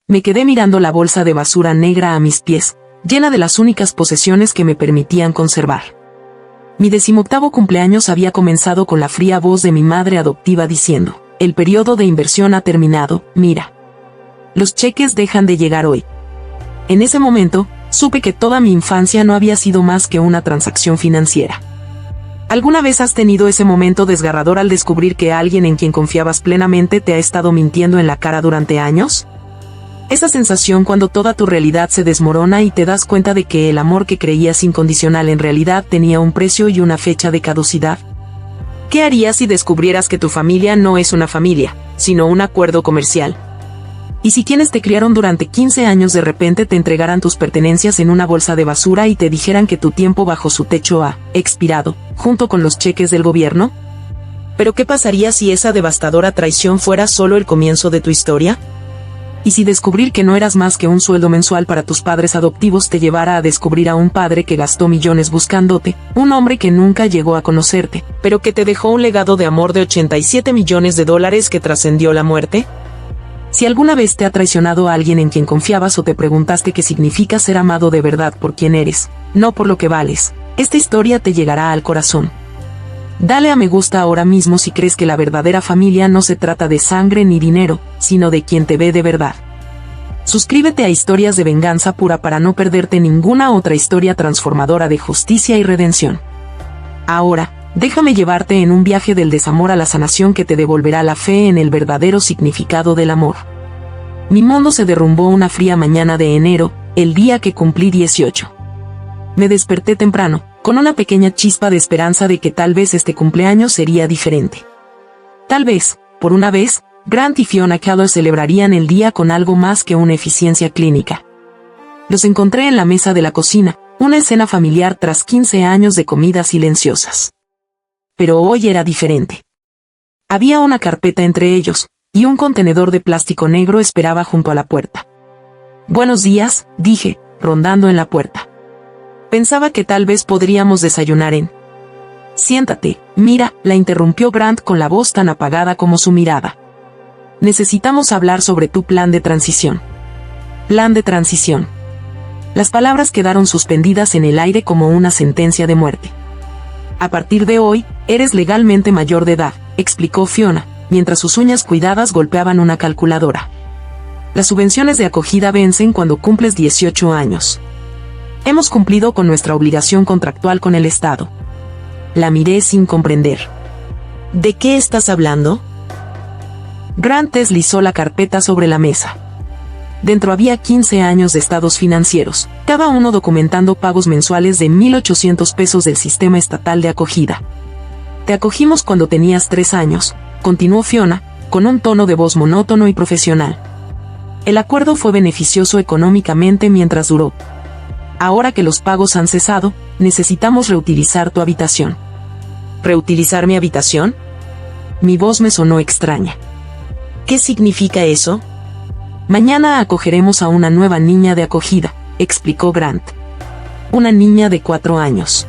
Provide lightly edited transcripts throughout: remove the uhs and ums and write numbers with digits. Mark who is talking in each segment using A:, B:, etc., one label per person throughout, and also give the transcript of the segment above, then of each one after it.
A: Me quedé mirando la bolsa de basura negra a mis pies, llena de las únicas posesiones que me permitían conservar. Mi 18º cumpleaños había comenzado con la fría voz de mi madre adoptiva diciendo: el periodo de inversión ha terminado, mira. Los cheques dejan de llegar hoy. En ese momento, supe que toda mi infancia no había sido más que una transacción financiera. ¿Alguna vez has tenido ese momento desgarrador al descubrir que alguien en quien confiabas plenamente te ha estado mintiendo en la cara durante años? Esa sensación cuando toda tu realidad se desmorona y te das cuenta de que el amor que creías incondicional en realidad tenía un precio y una fecha de caducidad. ¿Qué harías si descubrieras que tu familia no es una familia, sino un acuerdo comercial? Y si quienes te criaron durante 15 años de repente te entregaran tus pertenencias en una bolsa de basura y te dijeran que tu tiempo bajo su techo ha expirado, junto con los cheques del gobierno? ¿Pero qué pasaría si esa devastadora traición fuera solo el comienzo de tu historia? ¿Y si descubrir que no eras más que un sueldo mensual para tus padres adoptivos te llevara a descubrir a un padre que gastó millones buscándote, un hombre que nunca llegó a conocerte, pero que te dejó un legado de amor de 87 millones de dólares que trascendió la muerte? Si alguna vez te ha traicionado a alguien en quien confiabas o te preguntaste qué significa ser amado de verdad por quien eres, no por lo que vales, esta historia te llegará al corazón. Dale a me gusta ahora mismo si crees que la verdadera familia no se trata de sangre ni dinero, sino de quien te ve de verdad. Suscríbete a Historias de Venganza Pura para no perderte ninguna otra historia transformadora de justicia y redención. Ahora, déjame llevarte en un viaje del desamor a la sanación que te devolverá la fe en el verdadero significado del amor. Mi mundo se derrumbó una fría mañana de enero, el día que cumplí 18. Me desperté temprano, con una pequeña chispa de esperanza de que tal vez este cumpleaños sería diferente. Tal vez, por una vez, Grant y Fiona Keller celebrarían el día con algo más que una eficiencia clínica. Los encontré en la mesa de la cocina, una escena familiar tras 15 años de comidas silenciosas. Pero hoy era diferente. Había una carpeta entre ellos, y un contenedor de plástico negro esperaba junto a la puerta. «Buenos días», dije, rondando en la puerta. Pensaba que tal vez podríamos desayunar en... «Siéntate, mira», la interrumpió Grant con la voz tan apagada como su mirada. «Necesitamos hablar sobre tu plan de transición». «Plan de transición». Las palabras quedaron suspendidas en el aire como una sentencia de muerte. «A partir de hoy, eres legalmente mayor de edad», explicó Fiona, mientras sus uñas cuidadas golpeaban una calculadora. «Las subvenciones de acogida vencen cuando cumples 18 años. Hemos cumplido con nuestra obligación contractual con el Estado». La miré sin comprender. «¿De qué estás hablando?» Grant deslizó la carpeta sobre la mesa. Dentro había 15 años de estados financieros, cada uno documentando pagos mensuales de $1,800 del sistema estatal de acogida. «Te acogimos cuando tenías 3 años», continuó Fiona, con un tono de voz monótono y profesional. «El acuerdo fue beneficioso económicamente mientras duró. Ahora que los pagos han cesado, necesitamos reutilizar tu habitación». «¿Reutilizar mi habitación?» Mi voz me sonó extraña. «¿Qué significa eso?» «Mañana acogeremos a una nueva niña de acogida», explicó Grant. «Una niña de 4 años.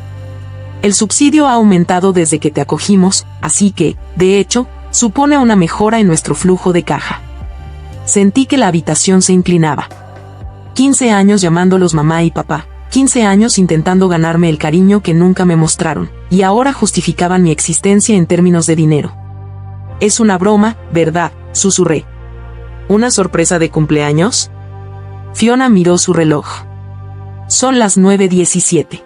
A: El subsidio ha aumentado desde que te acogimos, así que, de hecho, supone una mejora en nuestro flujo de caja». Sentí que la habitación se inclinaba. 15 años llamándolos mamá y papá, 15 años intentando ganarme el cariño que nunca me mostraron, y ahora justificaban mi existencia en términos de dinero. «Es una broma, ¿verdad?», susurré. «¿Una sorpresa de cumpleaños?» Fiona miró su reloj. «Son las 9:17.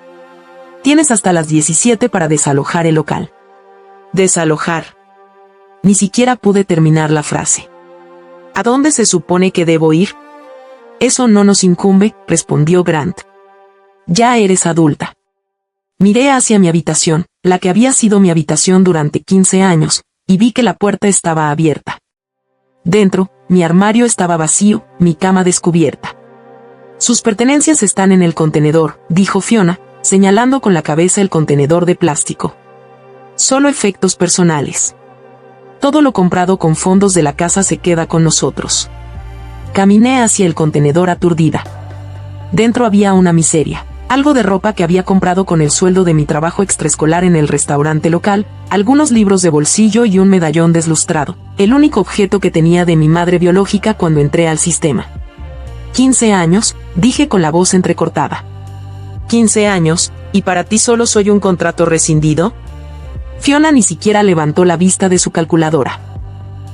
A: Tienes hasta las 17 para desalojar el local». «¿Desalojar?» Ni siquiera pude terminar la frase. «¿A dónde se supone que debo ir?» «Eso no nos incumbe», respondió Grant. «Ya eres adulta». Miré hacia mi habitación, la que había sido mi habitación durante 15 años, y vi que la puerta estaba abierta. Dentro, mi armario estaba vacío, mi cama descubierta. «Sus pertenencias están en el contenedor», dijo Fiona, señalando con la cabeza el contenedor de plástico. «Solo efectos personales. Todo lo comprado con fondos de la casa se queda con nosotros». Caminé hacia el contenedor aturdida. Dentro había una miseria. Algo de ropa que había comprado con el sueldo de mi trabajo extraescolar en el restaurante local, algunos libros de bolsillo y un medallón deslustrado, el único objeto que tenía de mi madre biológica cuando entré al sistema. 15 años, dije con la voz entrecortada. 15 años, ¿y para ti solo soy un contrato rescindido? Fiona ni siquiera levantó la vista de su calculadora.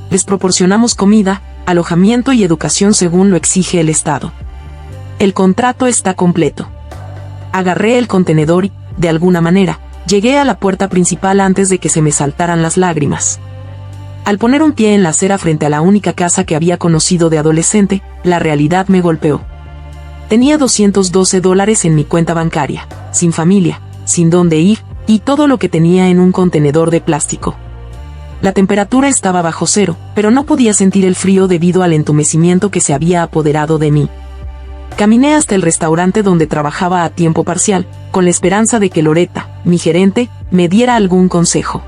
A: Les proporcionamos comida, alojamiento y educación según lo exige el Estado. El contrato está completo. Agarré el contenedor y, de alguna manera, llegué a la puerta principal antes de que se me saltaran las lágrimas. Al poner un pie en la acera frente a la única casa que había conocido de adolescente, la realidad me golpeó. Tenía $212 en mi cuenta bancaria, sin familia, sin dónde ir, y todo lo que tenía en un contenedor de plástico. La temperatura estaba bajo cero, pero no podía sentir el frío debido al entumecimiento que se había apoderado de mí. Caminé hasta el restaurante donde trabajaba a tiempo parcial, con la esperanza de que Loretta, mi gerente, me diera algún consejo.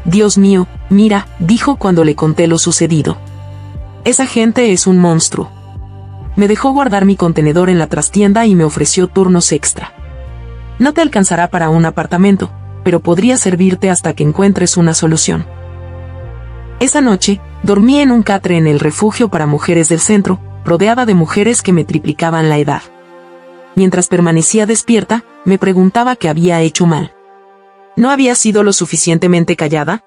A: Dios mío, mira, dijo cuando le conté lo sucedido. Esa gente es un monstruo. Me dejó guardar mi contenedor en la trastienda y me ofreció turnos extra. No te alcanzará para un apartamento, pero podría servirte hasta que encuentres una solución. Esa noche, dormí en un catre en el refugio para mujeres del centro, rodeada de mujeres que me triplicaban la edad. Mientras permanecía despierta, me preguntaba qué había hecho mal. ¿No había sido lo suficientemente callada?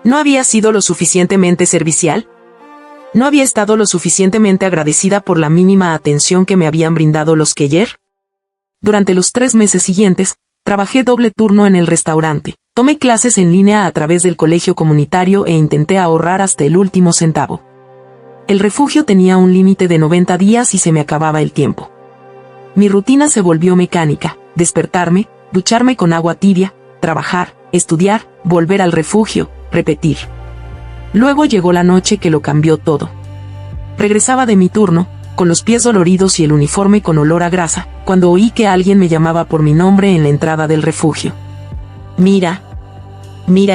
A: ¿No había sido lo suficientemente servicial? ¿No había estado lo suficientemente agradecida por la mínima atención que me habían brindado los Keller? Durante los 3 meses siguientes, trabajé doble turno en el restaurante, tomé clases en línea a través del colegio comunitario e intenté ahorrar hasta el último centavo. El refugio tenía un límite de 90 días y se me acababa el tiempo. Mi rutina se volvió mecánica: despertarme, ducharme con agua tibia, trabajar, estudiar, volver al refugio, repetir. Luego llegó la noche que lo cambió todo. Regresaba de mi turno, con los pies doloridos y el uniforme con olor a grasa, cuando oí que alguien me llamaba por mi nombre en la entrada del refugio. Mira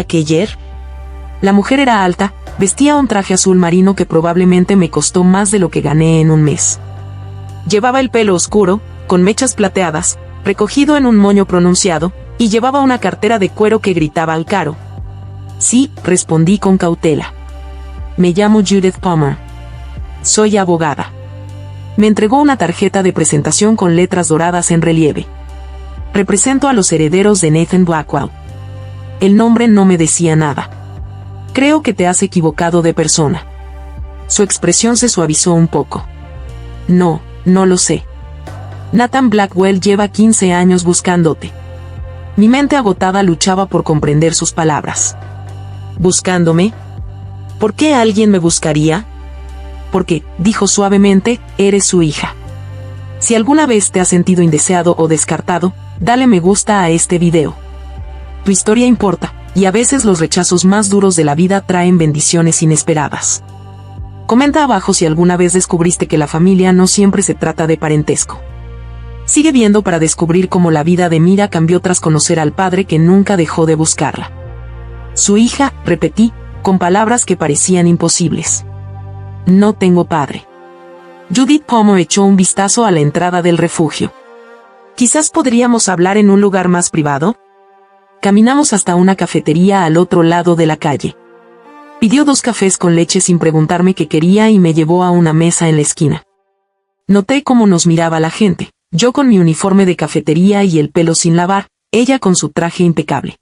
A: Keller. La mujer era alta, vestía un traje azul marino que probablemente me costó más de lo que gané en un mes. Llevaba el pelo oscuro, con mechas plateadas, recogido en un moño pronunciado, y llevaba una cartera de cuero que gritaba al caro. Sí, respondí con cautela. Me llamo Judith Palmer. Soy abogada. Me entregó una tarjeta de presentación con letras doradas en relieve. Represento a los herederos de Nathan Blackwell. El nombre no me decía nada. Creo que te has equivocado de persona. Su expresión se suavizó un poco. No lo sé. Nathan Blackwell lleva 15 años buscándote. Mi mente agotada luchaba por comprender sus palabras. ¿Buscándome? ¿Por qué alguien me buscaría? Porque, dijo suavemente, eres su hija. Si alguna vez te has sentido indeseado o descartado, dale me gusta a este video. Tu historia importa, y a veces los rechazos más duros de la vida traen bendiciones inesperadas. Comenta abajo si alguna vez descubriste que la familia no siempre se trata de parentesco. Sigue viendo para descubrir cómo la vida de Mira cambió tras conocer al padre que nunca dejó de buscarla. Su hija, repetí, con palabras que parecían imposibles. No tengo padre. Judith Palmer echó un vistazo a la entrada del refugio. Quizás podríamos hablar en un lugar más privado. Caminamos hasta una cafetería al otro lado de la calle. Pidió 2 cafés con leche sin preguntarme qué quería y me llevó a una mesa en la esquina. Noté cómo nos miraba la gente, yo con mi uniforme de cafetería y el pelo sin lavar, ella con su traje impecable.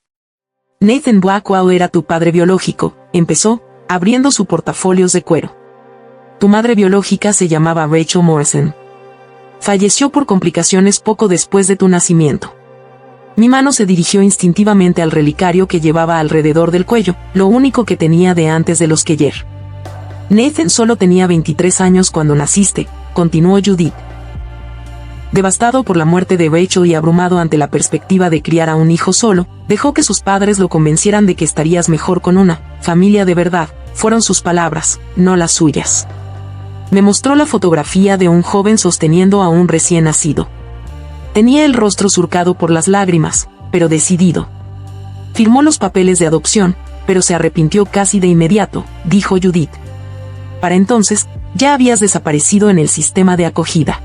A: Nathan Blackwell era tu padre biológico, empezó, abriendo su portafolios de cuero. Tu madre biológica se llamaba Rachel Morrison. Falleció por complicaciones poco después de tu nacimiento. Mi mano se dirigió instintivamente al relicario que llevaba alrededor del cuello, lo único que tenía de antes de los Keller. Nathan solo tenía 23 años cuando naciste, continuó Judith. Devastado por la muerte de Rachel y abrumado ante la perspectiva de criar a un hijo solo, dejó que sus padres lo convencieran de que estarías mejor con una familia de verdad. Fueron sus palabras, no las suyas. Me mostró la fotografía de un joven sosteniendo a un recién nacido. Tenía el rostro surcado por las lágrimas, pero decidido. Firmó los papeles de adopción, pero se arrepintió casi de inmediato, dijo Judith. Para entonces, ya habías desaparecido en el sistema de acogida.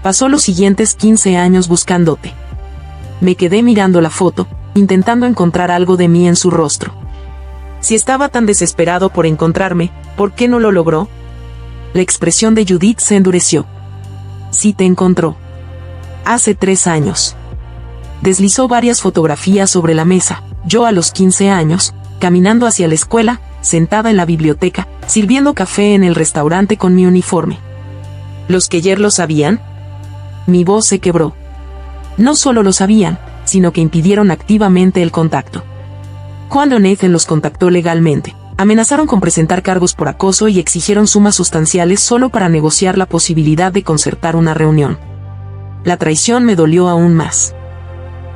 A: Pasó los siguientes 15 años buscándote. Me quedé mirando la foto, intentando encontrar algo de mí en su rostro. Si estaba tan desesperado por encontrarme, ¿por qué no lo logró? La expresión de Judith se endureció. Sí te encontró. Hace 3 años. Deslizó varias fotografías sobre la mesa. Yo a los 15 años, caminando hacia la escuela, sentada en la biblioteca, sirviendo café en el restaurante con mi uniforme. ¿Los Keller lo sabían? Mi voz se quebró. No solo lo sabían, sino que impidieron activamente el contacto. Cuando Nathan los contactó legalmente, amenazaron con presentar cargos por acoso y exigieron sumas sustanciales solo para negociar la posibilidad de concertar una reunión. La traición me dolió aún más.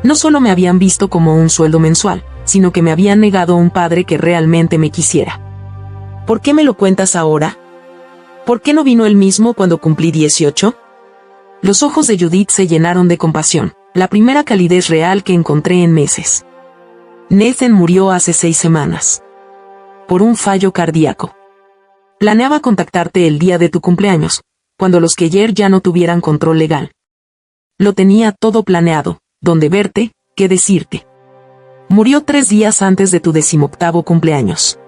A: No solo me habían visto como un sueldo mensual, sino que me habían negado un padre que realmente me quisiera. ¿Por qué me lo cuentas ahora? ¿Por qué no vino él mismo cuando cumplí 18? Los ojos de Judith se llenaron de compasión, la primera calidez real que encontré en meses. Nathan murió hace 6 semanas. Por un fallo cardíaco. Planeaba contactarte el día de tu cumpleaños, cuando los Keller ya no tuvieran control legal. Lo tenía todo planeado, dónde verte, qué decirte. Murió 3 días antes de tu 18º cumpleaños.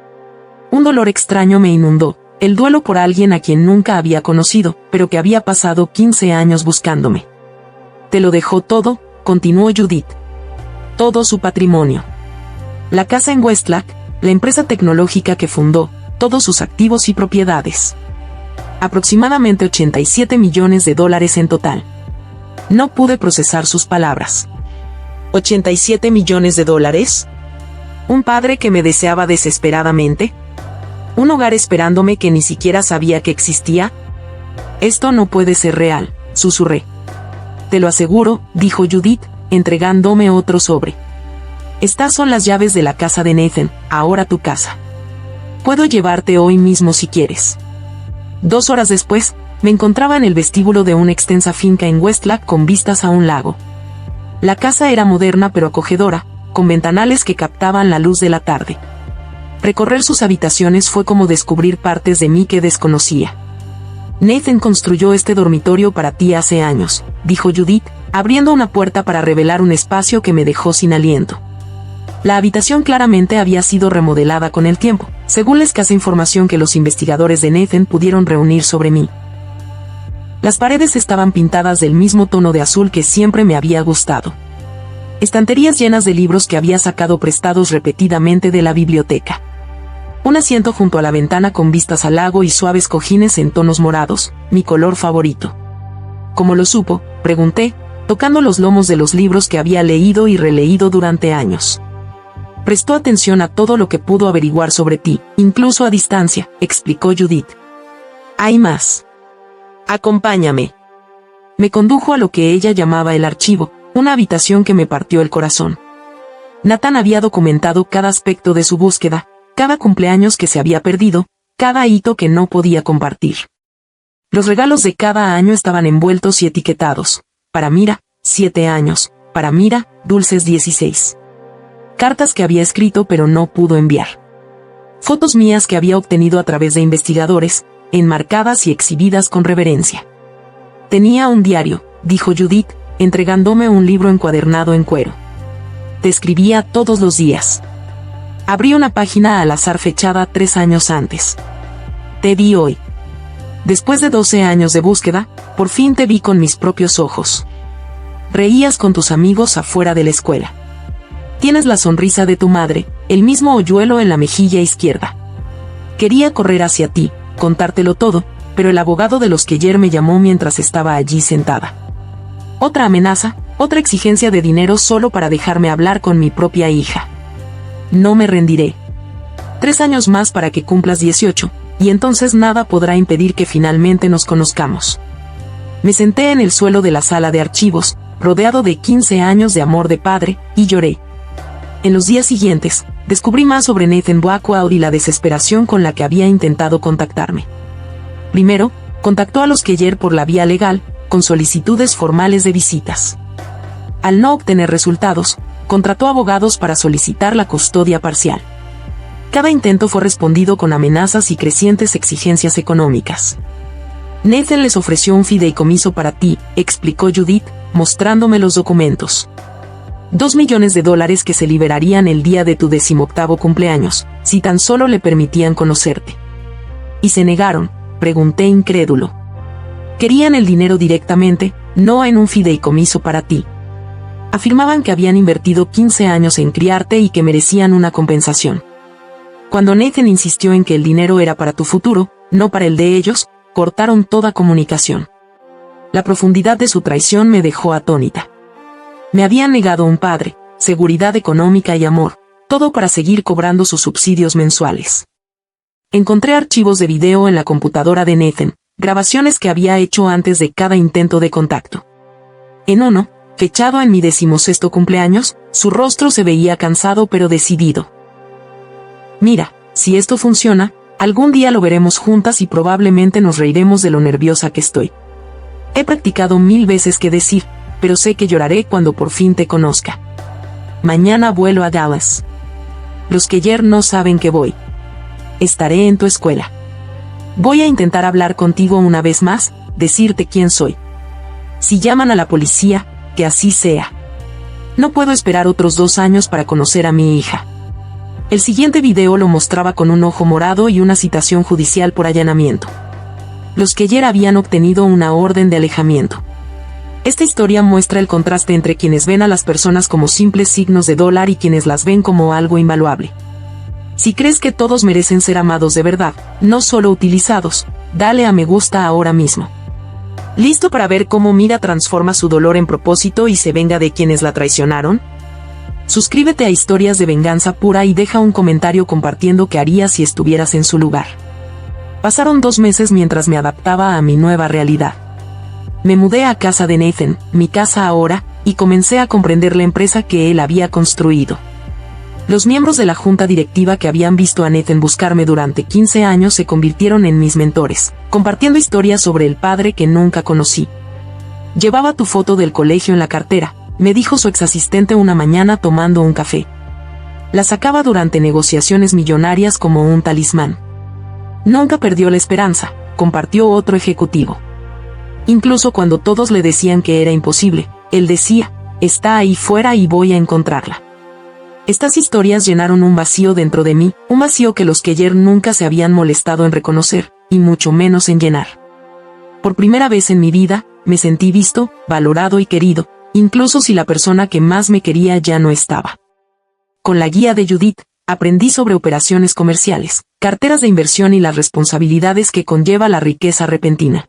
A: Un dolor extraño me inundó, el duelo por alguien a quien nunca había conocido, pero que había pasado 15 años buscándome. Te lo dejó todo, continuó Judith. Todo su patrimonio. La casa en Westlake, la empresa tecnológica que fundó, todos sus activos y propiedades. Aproximadamente $87 millones en total. No pude procesar sus palabras. ¿$87 millones? ¿Un padre que me deseaba desesperadamente? ¿Un hogar esperándome que ni siquiera sabía que existía? Esto no puede ser real, susurré. Te lo aseguro, dijo Judith, entregándome otro sobre. Estas son las llaves de la casa de Nathan, ahora tu casa. Puedo llevarte hoy mismo si quieres. 2 horas después, me encontraba en el vestíbulo de una extensa finca en Westlake con vistas a un lago. La casa era moderna pero acogedora, con ventanales que captaban la luz de la tarde. Recorrer sus habitaciones fue como descubrir partes de mí que desconocía. Nathan construyó este dormitorio para ti hace años, dijo Judith, abriendo una puerta para revelar un espacio que me dejó sin aliento. La habitación claramente había sido remodelada con el tiempo, según la escasa información que los investigadores de Nathan pudieron reunir sobre mí. Las paredes estaban pintadas del mismo tono de azul que siempre me había gustado. Estanterías llenas de libros que había sacado prestados repetidamente de la biblioteca. Un asiento junto a la ventana con vistas al lago y suaves cojines en tonos morados, mi color favorito. ¿Cómo lo supo?, pregunté, tocando los lomos de los libros que había leído y releído durante años. Prestó atención a todo lo que pudo averiguar sobre ti, incluso a distancia, explicó Judith. Hay más. Acompáñame. Me condujo a lo que ella llamaba el archivo, una habitación que me partió el corazón. Nathan había documentado cada aspecto de su búsqueda, cada cumpleaños que se había perdido, cada hito que no podía compartir. Los regalos de cada año estaban envueltos y etiquetados. Para Mira, 7 años. Para Mira, dulces 16. Cartas que había escrito pero no pudo enviar. Fotos mías que había obtenido a través de investigadores, enmarcadas y exhibidas con reverencia. Tenía un diario, dijo Judith, entregándome un libro encuadernado en cuero. Te escribía todos los días. Abrí una página al azar fechada 3 años antes. Te vi hoy. Después de 12 años de búsqueda, por fin te vi con mis propios ojos. Reías con tus amigos afuera de la escuela. Tienes la sonrisa de tu madre, el mismo hoyuelo en la mejilla izquierda. Quería correr hacia ti, contártelo todo, pero el abogado de los Keller me llamó mientras estaba allí sentada. Otra amenaza, otra exigencia de dinero solo para dejarme hablar con mi propia hija. No me rendiré. 3 años más para que cumplas 18, y entonces nada podrá impedir que finalmente nos conozcamos. Me senté en el suelo de la sala de archivos, rodeado de 15 años de amor de padre, y lloré. En los días siguientes, descubrí más sobre Nathan Blackwell y la desesperación con la que había intentado contactarme. Primero, contactó a los Keller por la vía legal, con solicitudes formales de visitas. Al no obtener resultados, contrató abogados para solicitar la custodia parcial. Cada intento fue respondido con amenazas y crecientes exigencias económicas. Nathan les ofreció un fideicomiso para ti, explicó Judith, mostrándome los documentos. $2 millones que se liberarían el día de tu 18º cumpleaños, si tan solo le permitían conocerte. Y se negaron, Pregunté incrédulo. Querían el dinero directamente, no en un fideicomiso para ti. Afirmaban que habían invertido 15 años en criarte y que merecían una compensación. Cuando Nathan insistió en que el dinero era para tu futuro, no para el de ellos, cortaron toda comunicación. La profundidad de su traición me dejó atónita. Me habían negado un padre, seguridad económica y amor, todo para seguir cobrando sus subsidios mensuales. Encontré archivos de video en la computadora de Nathan, grabaciones que había hecho antes de cada intento de contacto. En uno, fechado en mi 16º cumpleaños, su rostro se veía cansado pero decidido. Mira, si esto funciona, algún día lo veremos juntas y probablemente nos reiremos de lo nerviosa que estoy. He practicado 1000 veces qué decir, pero sé que lloraré cuando por fin te conozca. Mañana vuelo a Dallas. Los Keller no saben que voy. Estaré en tu escuela. Voy a intentar hablar contigo una vez más, decirte quién soy. Si llaman a la policía, que así sea. No puedo esperar otros 2 años para conocer a mi hija. El siguiente video lo mostraba con un ojo morado y una citación judicial por allanamiento. Los Keller habían obtenido una orden de alejamiento. Esta historia muestra el contraste entre quienes ven a las personas como simples signos de dólar y quienes las ven como algo invaluable. Si crees que todos merecen ser amados de verdad, no solo utilizados, dale a me gusta ahora mismo. ¿Listo para ver cómo Mira transforma su dolor en propósito y se venga de quienes la traicionaron? Suscríbete a Historias de Venganza Pura y deja un comentario compartiendo qué harías si estuvieras en su lugar. Pasaron 2 meses mientras me adaptaba a mi nueva realidad. Me mudé a casa de Nathan, mi casa ahora, y comencé a comprender la empresa que él había construido. Los miembros de la junta directiva que habían visto a Nathan buscarme durante 15 años se convirtieron en mis mentores, compartiendo historias sobre el padre que nunca conocí. Llevaba tu foto del colegio en la cartera, me dijo su exasistente una mañana tomando un café. La sacaba durante negociaciones millonarias como un talismán. Nunca perdió la esperanza, compartió otro ejecutivo. Incluso cuando todos le decían que era imposible, él decía, está ahí fuera y voy a encontrarla. Estas historias llenaron un vacío dentro de mí, un vacío que los Keller nunca se habían molestado en reconocer, y mucho menos en llenar. Por primera vez en mi vida, me sentí visto, valorado y querido, incluso si la persona que más me quería ya no estaba. Con la guía de Judith, aprendí sobre operaciones comerciales, carteras de inversión y las responsabilidades que conlleva la riqueza repentina.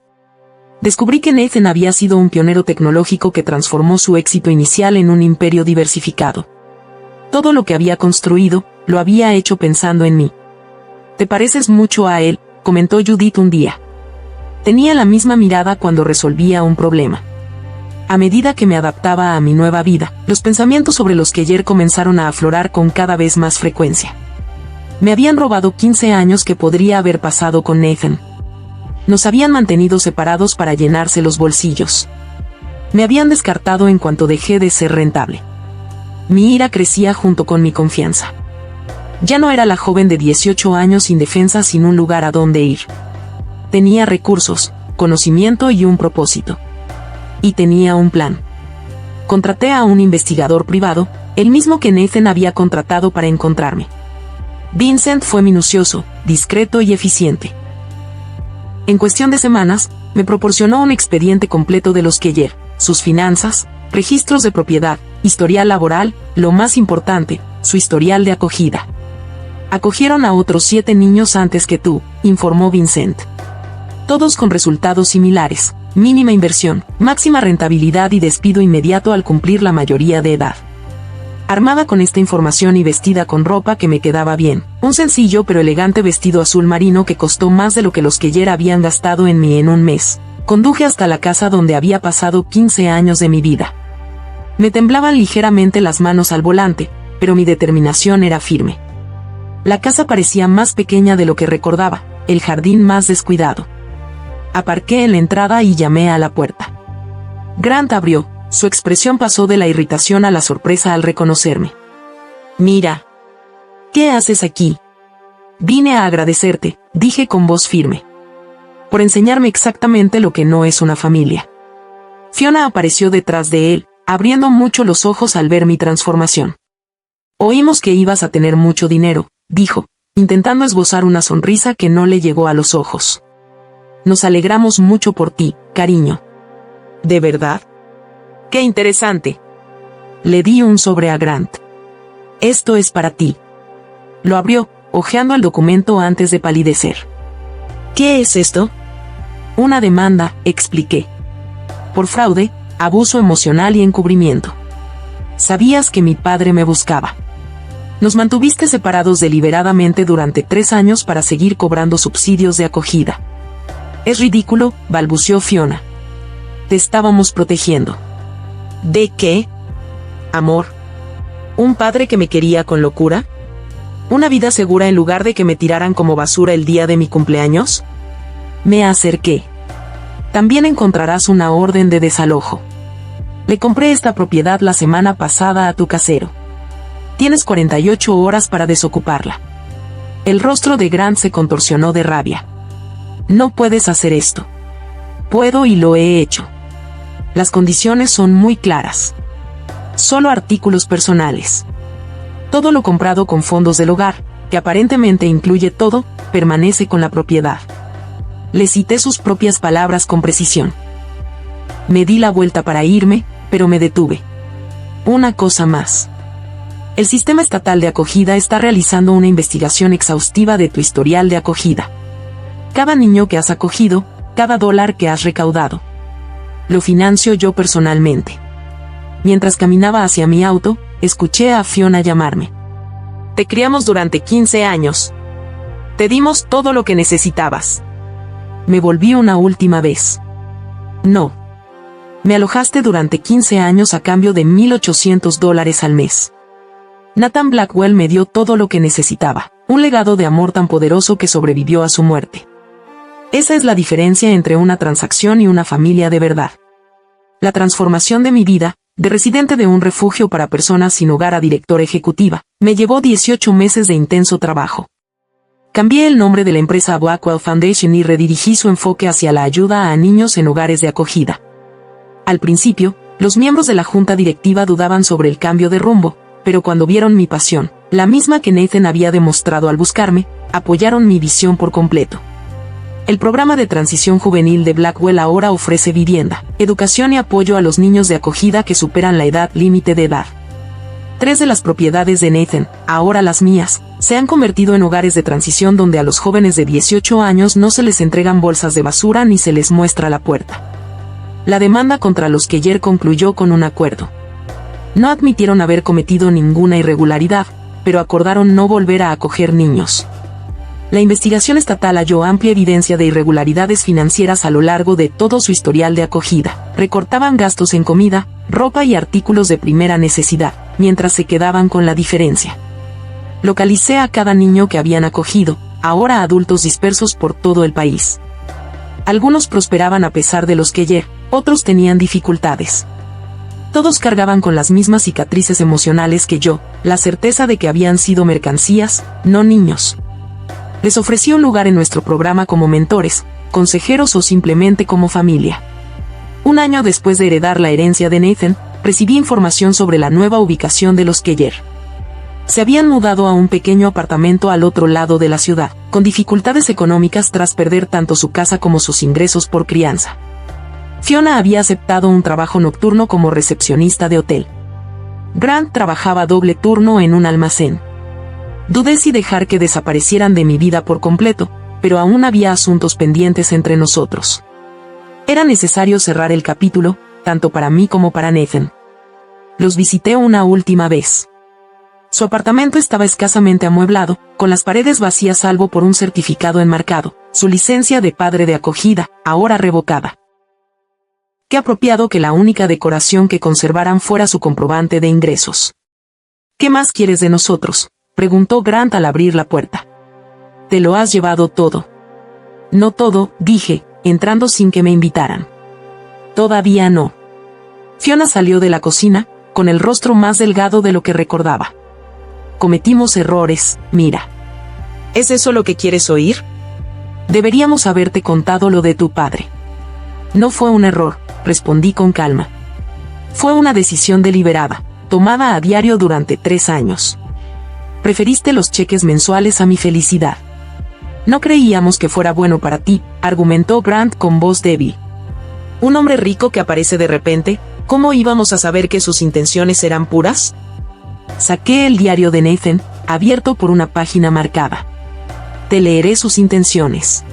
A: Descubrí que Nathan había sido un pionero tecnológico que transformó su éxito inicial en un imperio diversificado. Todo lo que había construido, lo había hecho pensando en mí. Te pareces mucho a él, comentó Judith un día. Tenía la misma mirada cuando resolvía un problema. A medida que me adaptaba a mi nueva vida, los pensamientos sobre los Keller comenzaron a aflorar con cada vez más frecuencia. Me habían robado 15 años que podría haber pasado con Nathan. Nos habían mantenido separados para llenarse los bolsillos. Me habían descartado en cuanto dejé de ser rentable. Mi ira crecía junto con mi confianza. Ya no era la joven de 18 años indefensa sin un lugar a donde ir. Tenía recursos, conocimiento y un propósito. Y tenía un plan. Contraté a un investigador privado, el mismo que Nathan había contratado para encontrarme. Vincent fue minucioso, discreto y eficiente. En cuestión de semanas, me proporcionó un expediente completo de los Keller, sus finanzas, registros de propiedad, historial laboral, lo más importante, su historial de acogida. Acogieron a otros 7 niños antes que tú, informó Vincent. Todos con resultados similares, mínima inversión, máxima rentabilidad y despido inmediato al cumplir la mayoría de edad. Armada con esta información y vestida con ropa que me quedaba bien, un sencillo pero elegante vestido azul marino que costó más de lo que los Keller habían gastado en mí en un mes, conduje hasta la casa donde había pasado 15 años de mi vida. Me temblaban ligeramente las manos al volante, pero mi determinación era firme. La casa parecía más pequeña de lo que recordaba, el jardín más descuidado. Aparqué en la entrada y llamé a la puerta. Grant abrió, su expresión pasó de la irritación a la sorpresa al reconocerme. Mira. ¿Qué haces aquí? Vine a agradecerte, dije con voz firme. Por enseñarme exactamente lo que no es una familia. Fiona apareció detrás de él, abriendo mucho los ojos al ver mi transformación. Oímos que ibas a tener mucho dinero, dijo, intentando esbozar una sonrisa que no le llegó a los ojos. Nos alegramos mucho por ti, cariño. ¿De verdad? ¡Qué interesante! Le di un sobre a Grant. Esto es para ti. Lo abrió, hojeando el documento antes de palidecer. ¿Qué es esto? Una demanda, expliqué. Por fraude, abuso emocional y encubrimiento. Sabías que mi padre me buscaba. Nos mantuviste separados deliberadamente durante 3 años para seguir cobrando subsidios de acogida. Es ridículo, balbuceó Fiona. Te estábamos protegiendo. ¿De qué? Amor. ¿Un padre que me quería con locura? ¿Una vida segura en lugar de que me tiraran como basura el día de mi cumpleaños? Me acerqué. También encontrarás una orden de desalojo. Le compré esta propiedad la semana pasada a tu casero. Tienes 48 horas para desocuparla. El rostro de Grant se contorsionó de rabia. No puedes hacer esto. Puedo y lo he hecho. Las condiciones son muy claras. Solo artículos personales. Todo lo comprado con fondos del hogar, que aparentemente incluye todo, permanece con la propiedad. Le cité sus propias palabras con precisión. Me di la vuelta para irme, pero me detuve. Una cosa más. El sistema estatal de acogida está realizando una investigación exhaustiva de tu historial de acogida. Cada niño que has acogido, cada dólar que has recaudado. Lo financio yo personalmente. Mientras caminaba hacia mi auto, escuché a Fiona llamarme. Te criamos durante 15 años. Te dimos todo lo que necesitabas. Me volví una última vez. No. Me alojaste durante 15 años a cambio de $1,800 al mes. Nathan Blackwell me dio todo lo que necesitaba, un legado de amor tan poderoso que sobrevivió a su muerte. Esa es la diferencia entre una transacción y una familia de verdad. La transformación de mi vida, de residente de un refugio para personas sin hogar a directora ejecutiva, me llevó 18 meses de intenso trabajo. Cambié el nombre de la empresa a Blackwell Foundation y redirigí su enfoque hacia la ayuda a niños en hogares de acogida. Al principio, los miembros de la junta directiva dudaban sobre el cambio de rumbo, pero cuando vieron mi pasión, la misma que Nathan había demostrado al buscarme, apoyaron mi visión por completo. El programa de transición juvenil de Blackwell ahora ofrece vivienda, educación y apoyo a los niños de acogida que superan la edad límite de edad. 3 de las propiedades de Nathan, ahora las mías, se han convertido en hogares de transición donde a los jóvenes de 18 años no se les entregan bolsas de basura ni se les muestra la puerta. La demanda contra los Keller concluyó con un acuerdo. No admitieron haber cometido ninguna irregularidad, pero acordaron no volver a acoger niños. La investigación estatal halló amplia evidencia de irregularidades financieras a lo largo de todo su historial de acogida. Recortaban gastos en comida, ropa y artículos de primera necesidad, mientras se quedaban con la diferencia. Localicé a cada niño que habían acogido, ahora adultos dispersos por todo el país. Algunos prosperaban a pesar de los Keller, otros tenían dificultades. Todos cargaban con las mismas cicatrices emocionales que yo, la certeza de que habían sido mercancías, no niños. Les ofrecí un lugar en nuestro programa como mentores, consejeros o simplemente como familia. Un año después de heredar la herencia de Nathan, recibí información sobre la nueva ubicación de los Keller. Se habían mudado a un pequeño apartamento al otro lado de la ciudad, con dificultades económicas tras perder tanto su casa como sus ingresos por crianza. Fiona había aceptado un trabajo nocturno como recepcionista de hotel. Grant trabajaba doble turno en un almacén. Dudé si dejar que desaparecieran de mi vida por completo, pero aún había asuntos pendientes entre nosotros. Era necesario cerrar el capítulo, tanto para mí como para Nathan. Los visité una última vez. Su apartamento estaba escasamente amueblado, con las paredes vacías salvo por un certificado enmarcado, su licencia de padre de acogida, ahora revocada. Qué apropiado que la única decoración que conservaran fuera su comprobante de ingresos. ¿Qué más quieres de nosotros?, preguntó Grant al abrir la puerta. Te lo has llevado todo. No todo, dije, entrando sin que me invitaran. Todavía no. Fiona salió de la cocina, con el rostro más delgado de lo que recordaba. Cometimos errores, mira. ¿Es eso lo que quieres oír? Deberíamos haberte contado lo de tu padre. No fue un error, respondí con calma. Fue una decisión deliberada, tomada a diario durante 3 años. Preferiste los cheques mensuales a mi felicidad. No creíamos que fuera bueno para ti, argumentó Grant con voz débil. Un hombre rico que aparece de repente, ¿cómo íbamos a saber que sus intenciones eran puras? Saqué el diario de Nathan, abierto por una página marcada. Te leeré sus intenciones.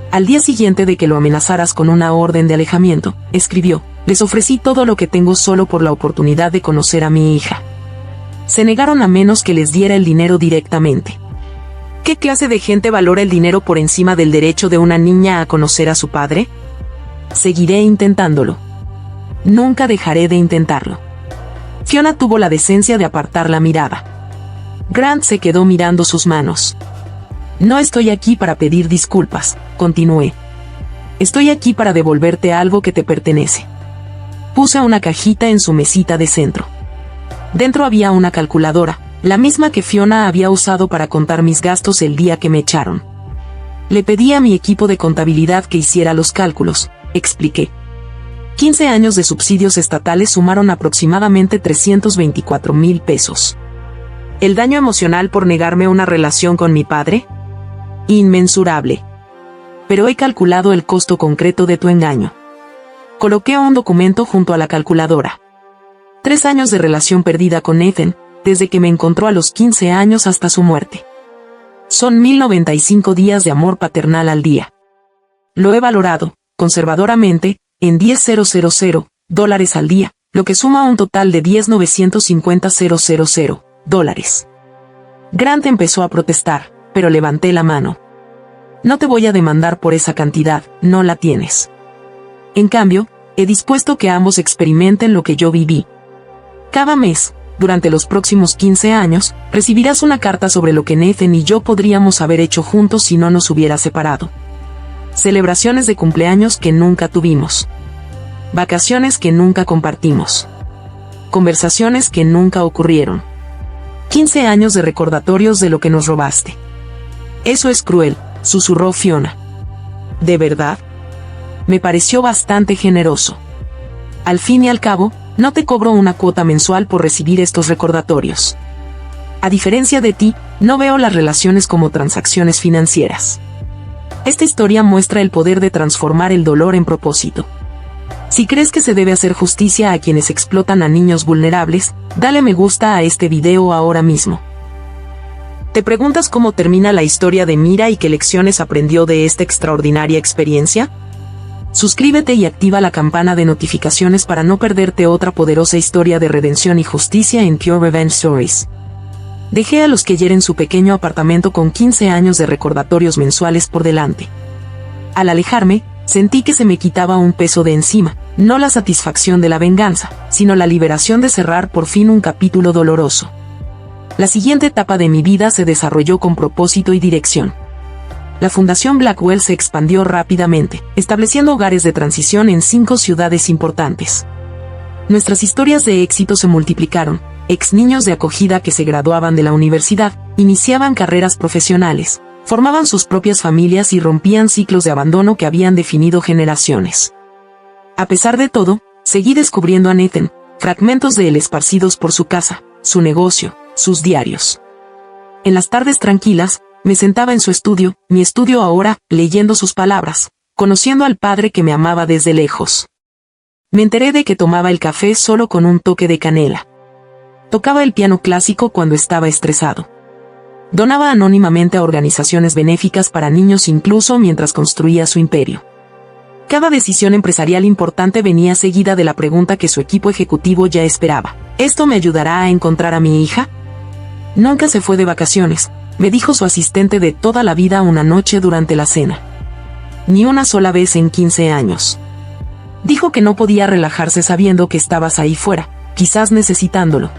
A: Al día siguiente de que lo amenazaras con una orden de alejamiento, escribió, les ofrecí todo lo que tengo solo por la oportunidad de conocer a mi hija. Se negaron a menos que les diera el dinero directamente. ¿Qué clase de gente valora el dinero por encima del derecho de una niña a conocer a su padre? Seguiré intentándolo. Nunca dejaré de intentarlo. Fiona tuvo la decencia de apartar la mirada. Grant se quedó mirando sus manos. No estoy aquí para pedir disculpas, continué. Estoy aquí para devolverte algo que te pertenece. Puse una cajita en su mesita de centro. Dentro había una calculadora, la misma que Fiona había usado para contar mis gastos el día que me echaron. Le pedí a mi equipo de contabilidad que hiciera los cálculos, expliqué. 15 años de subsidios estatales sumaron aproximadamente 324,000 pesos. ¿El daño emocional por negarme una relación con mi padre? Inmensurable. Pero he calculado el costo concreto de tu engaño. Coloqué un documento junto a la calculadora. 3 años de relación perdida con Nathan, desde que me encontró a los 15 años hasta su muerte. Son 1095 días de amor paternal al día. Lo he valorado, conservadoramente, en $10,000 al día, lo que suma un total de $10,950,000. Grant empezó a protestar, pero levanté la mano. No te voy a demandar por esa cantidad, no la tienes. En cambio, he dispuesto que ambos experimenten lo que yo viví. Cada mes, durante los próximos 15 años, recibirás una carta sobre lo que Nathan y yo podríamos haber hecho juntos si no nos hubiera separado. Celebraciones de cumpleaños que nunca tuvimos. Vacaciones que nunca compartimos. Conversaciones que nunca ocurrieron. 15 años de recordatorios de lo que nos robaste. Eso es cruel, susurró Fiona. ¿De verdad? Me pareció bastante generoso. Al fin y al cabo, no te cobro una cuota mensual por recibir estos recordatorios. A diferencia de ti, no veo las relaciones como transacciones financieras. Esta historia muestra el poder de transformar el dolor en propósito. Si crees que se debe hacer justicia a quienes explotan a niños vulnerables, dale me gusta a este video ahora mismo. ¿Te preguntas cómo termina la historia de Mira y qué lecciones aprendió de esta extraordinaria experiencia? Suscríbete y activa la campana de notificaciones para no perderte otra poderosa historia de redención y justicia en Pure Revenge Stories. Dejé a los Keller en su pequeño apartamento con 15 años de recordatorios mensuales por delante. Al alejarme, sentí que se me quitaba un peso de encima, no la satisfacción de la venganza, sino la liberación de cerrar por fin un capítulo doloroso. La siguiente etapa de mi vida se desarrolló con propósito y dirección. La Fundación Blackwell se expandió rápidamente, estableciendo hogares de transición en 5 ciudades importantes. Nuestras historias de éxito se multiplicaron. Ex niños de acogida que se graduaban de la universidad, iniciaban carreras profesionales, formaban sus propias familias y rompían ciclos de abandono que habían definido generaciones. A pesar de todo, seguí descubriendo a Nathan, fragmentos de él esparcidos por su casa, su negocio, sus diarios. En las tardes tranquilas, me sentaba en su estudio, mi estudio ahora, leyendo sus palabras, conociendo al padre que me amaba desde lejos. Me enteré de que tomaba el café solo con un toque de canela. Tocaba el piano clásico cuando estaba estresado. Donaba anónimamente a organizaciones benéficas para niños incluso mientras construía su imperio. Cada decisión empresarial importante venía seguida de la pregunta que su equipo ejecutivo ya esperaba. ¿Esto me ayudará a encontrar a mi hija? Nunca se fue de vacaciones, me dijo su asistente de toda la vida una noche durante la cena. Ni una sola vez en 15 años. Dijo que no podía relajarse sabiendo que estabas ahí fuera, quizás necesitándolo.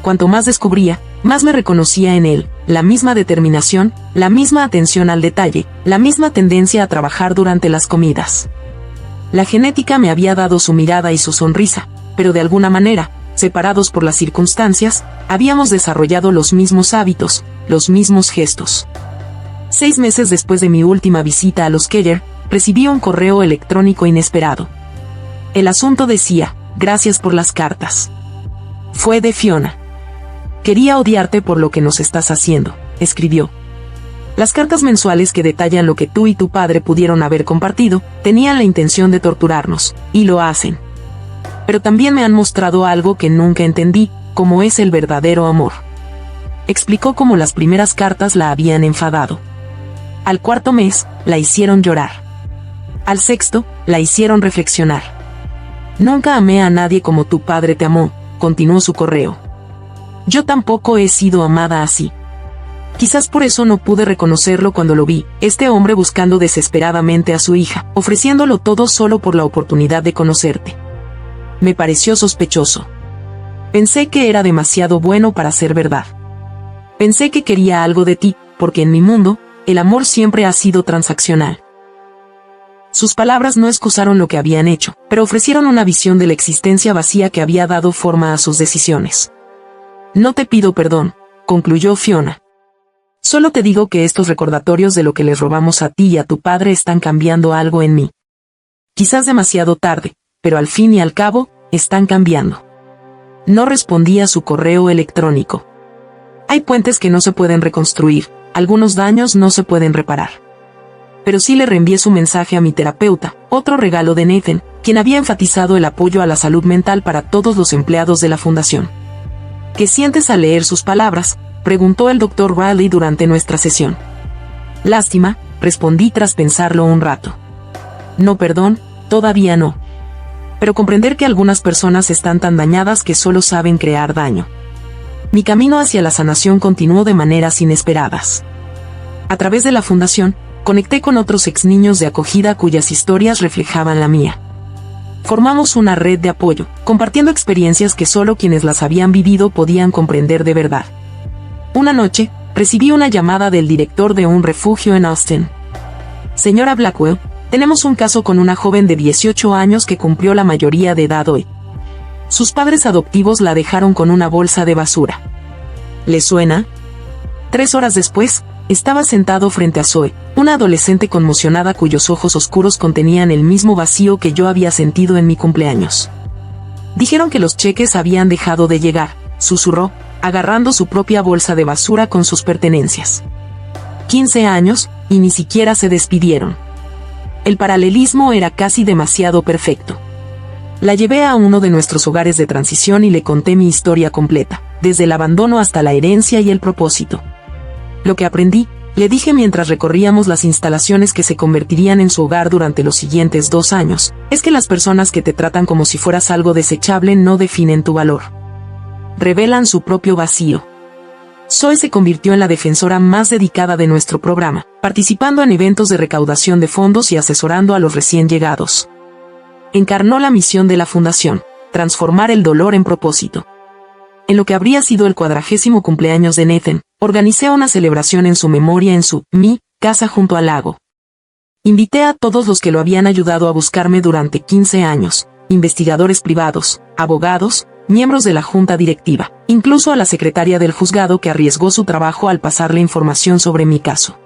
A: Cuanto más descubría, más me reconocía en él, la misma determinación, la misma atención al detalle, la misma tendencia a trabajar durante las comidas. La genética me había dado su mirada y su sonrisa, pero de alguna manera, separados por las circunstancias, habíamos desarrollado los mismos hábitos, los mismos gestos. 6 meses después de mi última visita a los Keller, recibí un correo electrónico inesperado. El asunto decía, gracias por las cartas. Fue de Fiona. Quería odiarte por lo que nos estás haciendo, escribió. Las cartas mensuales que detallan lo que tú y tu padre pudieron haber compartido, tenían la intención de torturarnos, y lo hacen. Pero también me han mostrado algo que nunca entendí, como es el verdadero amor. Explicó cómo las primeras cartas la habían enfadado. Al cuarto mes, la hicieron llorar. Al sexto, la hicieron reflexionar. Nunca amé a nadie como tu padre te amó, continuó su correo. Yo tampoco he sido amada así. Quizás por eso no pude reconocerlo cuando lo vi, este hombre buscando desesperadamente a su hija, ofreciéndolo todo solo por la oportunidad de conocerte. Me pareció sospechoso. Pensé que era demasiado bueno para ser verdad. Pensé que quería algo de ti, porque en mi mundo, el amor siempre ha sido transaccional. Sus palabras no excusaron lo que habían hecho, pero ofrecieron una visión de la existencia vacía que había dado forma a sus decisiones. No te pido perdón, concluyó Fiona. Solo te digo que estos recordatorios de lo que les robamos a ti y a tu padre están cambiando algo en mí. Quizás demasiado tarde, pero al fin y al cabo, están cambiando. No respondí a su correo electrónico. Hay puentes que no se pueden reconstruir, algunos daños no se pueden reparar. Pero sí le reenvié su mensaje a mi terapeuta, otro regalo de Nathan, quien había enfatizado el apoyo a la salud mental para todos los empleados de la fundación. ¿Qué sientes al leer sus palabras?, preguntó el Dr. Riley durante nuestra sesión. Lástima, respondí tras pensarlo un rato. No, perdón, todavía no. Pero comprender que algunas personas están tan dañadas que solo saben crear daño. Mi camino hacia la sanación continuó de maneras inesperadas. A través de la fundación, conecté con otros ex niños de acogida cuyas historias reflejaban la mía. Formamos una red de apoyo, compartiendo experiencias que solo quienes las habían vivido podían comprender de verdad. Una noche, recibí una llamada del director de un refugio en Austin. Señora Blackwell, tenemos un caso con una joven de 18 años que cumplió la mayoría de edad hoy. Sus padres adoptivos la dejaron con una bolsa de basura. ¿Le suena? 3 horas después, estaba sentado frente a Zoe, una adolescente conmocionada cuyos ojos oscuros contenían el mismo vacío que yo había sentido en mi cumpleaños. Dijeron que los cheques habían dejado de llegar, susurró, agarrando su propia bolsa de basura con sus pertenencias. 15 años, y ni siquiera se despidieron. El paralelismo era casi demasiado perfecto. La llevé a uno de nuestros hogares de transición y le conté mi historia completa, desde el abandono hasta la herencia y el propósito. Lo que aprendí, le dije mientras recorríamos las instalaciones que se convertirían en su hogar durante los siguientes 2 años, es que las personas que te tratan como si fueras algo desechable no definen tu valor. Revelan su propio vacío. Zoe se convirtió en la defensora más dedicada de nuestro programa, participando en eventos de recaudación de fondos y asesorando a los recién llegados. Encarnó la misión de la fundación, transformar el dolor en propósito. En lo que habría sido el 40º cumpleaños de Nathan, organicé una celebración en su memoria en mi casa junto al lago. Invité a todos los que lo habían ayudado a buscarme durante 15 años, investigadores privados, abogados, miembros de la junta directiva, incluso a la secretaria del juzgado que arriesgó su trabajo al pasarle información sobre mi caso.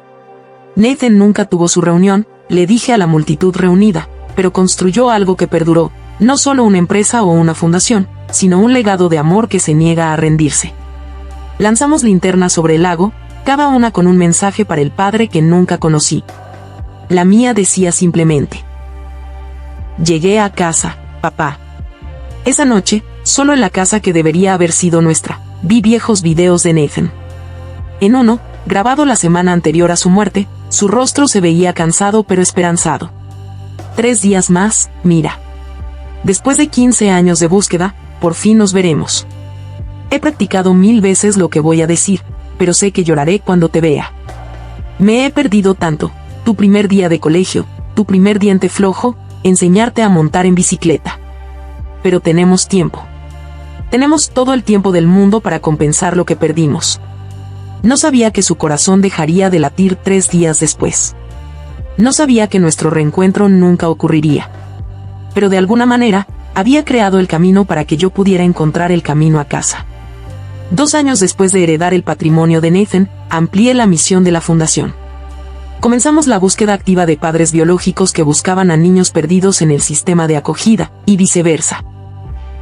A: Nathan nunca tuvo su reunión, le dije a la multitud reunida, pero construyó algo que perduró, no solo una empresa o una fundación, sino un legado de amor que se niega a rendirse. Lanzamos linternas sobre el lago, cada una con un mensaje para el padre que nunca conocí. La mía decía simplemente: llegué a casa, papá. Esa noche, solo en la casa que debería haber sido nuestra, vi viejos videos de Nathan. En uno, grabado la semana anterior a su muerte, su rostro se veía cansado pero esperanzado. 3 días más, mira. Después de 15 años de búsqueda, por fin nos veremos. He practicado 1000 veces lo que voy a decir, pero sé que lloraré cuando te vea. Me he perdido tanto, tu primer día de colegio, tu primer diente flojo, enseñarte a montar en bicicleta. Pero tenemos tiempo. Tenemos todo el tiempo del mundo para compensar lo que perdimos. No sabía que su corazón dejaría de latir 3 días después. No sabía que nuestro reencuentro nunca ocurriría. Pero de alguna manera, había creado el camino para que yo pudiera encontrar el camino a casa. 2 años después de heredar el patrimonio de Nathan, amplié la misión de la fundación. Comenzamos la búsqueda activa de padres biológicos que buscaban a niños perdidos en el sistema de acogida, y viceversa.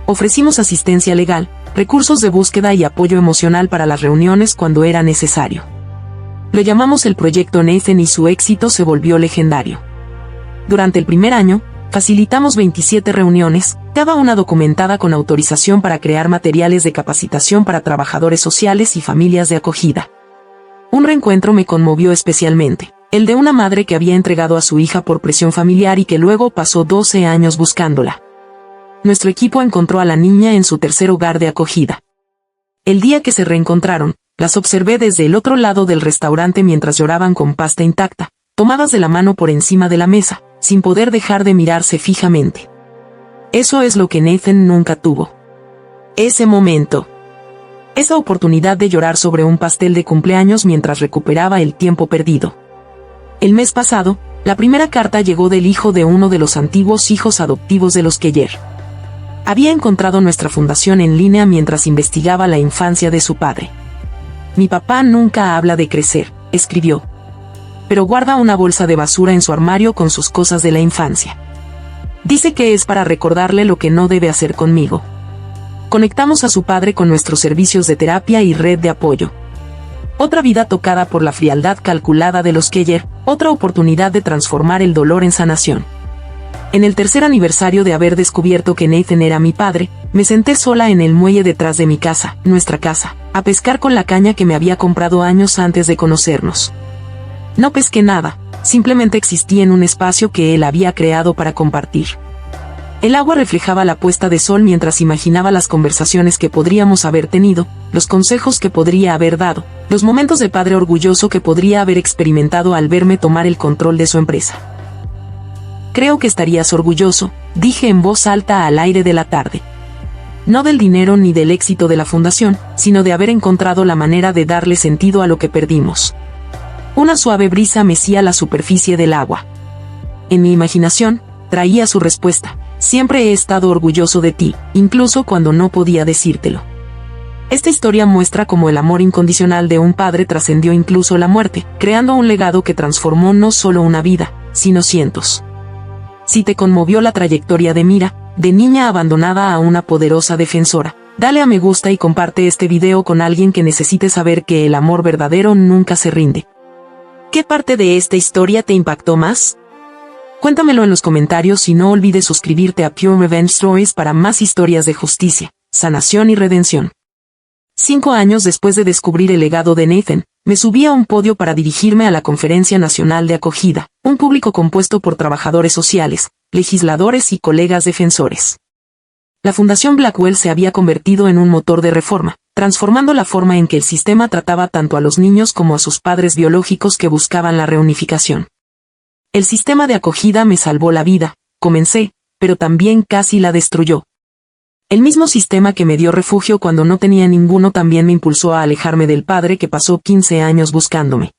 A: Ofrecimos asistencia legal, recursos de búsqueda y apoyo emocional para las reuniones cuando era necesario. Lo llamamos el Proyecto Nathan y su éxito se volvió legendario. Durante el primer año, facilitamos 27 reuniones, cada una documentada con autorización para crear materiales de capacitación para trabajadores sociales y familias de acogida. Un reencuentro me conmovió especialmente, el de una madre que había entregado a su hija por presión familiar y que luego pasó 12 años buscándola. Nuestro equipo encontró a la niña en su tercer hogar de acogida. El día que se reencontraron, las observé desde el otro lado del restaurante mientras lloraban con pasta intacta, tomadas de la mano por encima de la mesa, sin poder dejar de mirarse fijamente. Eso es lo que Nathan nunca tuvo. Ese momento. Esa oportunidad de llorar sobre un pastel de cumpleaños mientras recuperaba el tiempo perdido. El mes pasado, la primera carta llegó del hijo de uno de los antiguos hijos adoptivos de los Keller. Había encontrado nuestra fundación en línea mientras investigaba la infancia de su padre. Mi papá nunca habla de crecer, escribió. Pero guarda una bolsa de basura en su armario con sus cosas de la infancia. Dice que es para recordarle lo que no debe hacer conmigo. Conectamos a su padre con nuestros servicios de terapia y red de apoyo. Otra vida tocada por la frialdad calculada de los Keller, otra oportunidad de transformar el dolor en sanación. En el tercer aniversario de haber descubierto que Nathan era mi padre, me senté sola en el muelle detrás de mi casa, nuestra casa, a pescar con la caña que me había comprado años antes de conocernos. No pesqué nada, simplemente existí en un espacio que él había creado para compartir. El agua reflejaba la puesta de sol mientras imaginaba las conversaciones que podríamos haber tenido, los consejos que podría haber dado, los momentos de padre orgulloso que podría haber experimentado al verme tomar el control de su empresa. Creo que estarías orgulloso, dije en voz alta al aire de la tarde. No del dinero ni del éxito de la fundación, sino de haber encontrado la manera de darle sentido a lo que perdimos. Una suave brisa mecía la superficie del agua. En mi imaginación, traía su respuesta. Siempre he estado orgulloso de ti, incluso cuando no podía decírtelo. Esta historia muestra cómo el amor incondicional de un padre trascendió incluso la muerte, creando un legado que transformó no solo una vida, sino cientos. Si te conmovió la trayectoria de Mira, de niña abandonada a una poderosa defensora, dale a me gusta y comparte este video con alguien que necesite saber que el amor verdadero nunca se rinde. ¿Qué parte de esta historia te impactó más? Cuéntamelo en los comentarios y no olvides suscribirte a Pure Revenge Stories para más historias de justicia, sanación y redención. 5 años después de descubrir el legado de Nathan, me subí a un podio para dirigirme a la Conferencia Nacional de Acogida, un público compuesto por trabajadores sociales, legisladores y colegas defensores. La Fundación Blackwell se había convertido en un motor de reforma, transformando la forma en que el sistema trataba tanto a los niños como a sus padres biológicos que buscaban la reunificación. El sistema de acogida me salvó la vida, comencé, pero también casi la destruyó. El mismo sistema que me dio refugio cuando no tenía ninguno también me impulsó a alejarme del padre que pasó 15 años buscándome.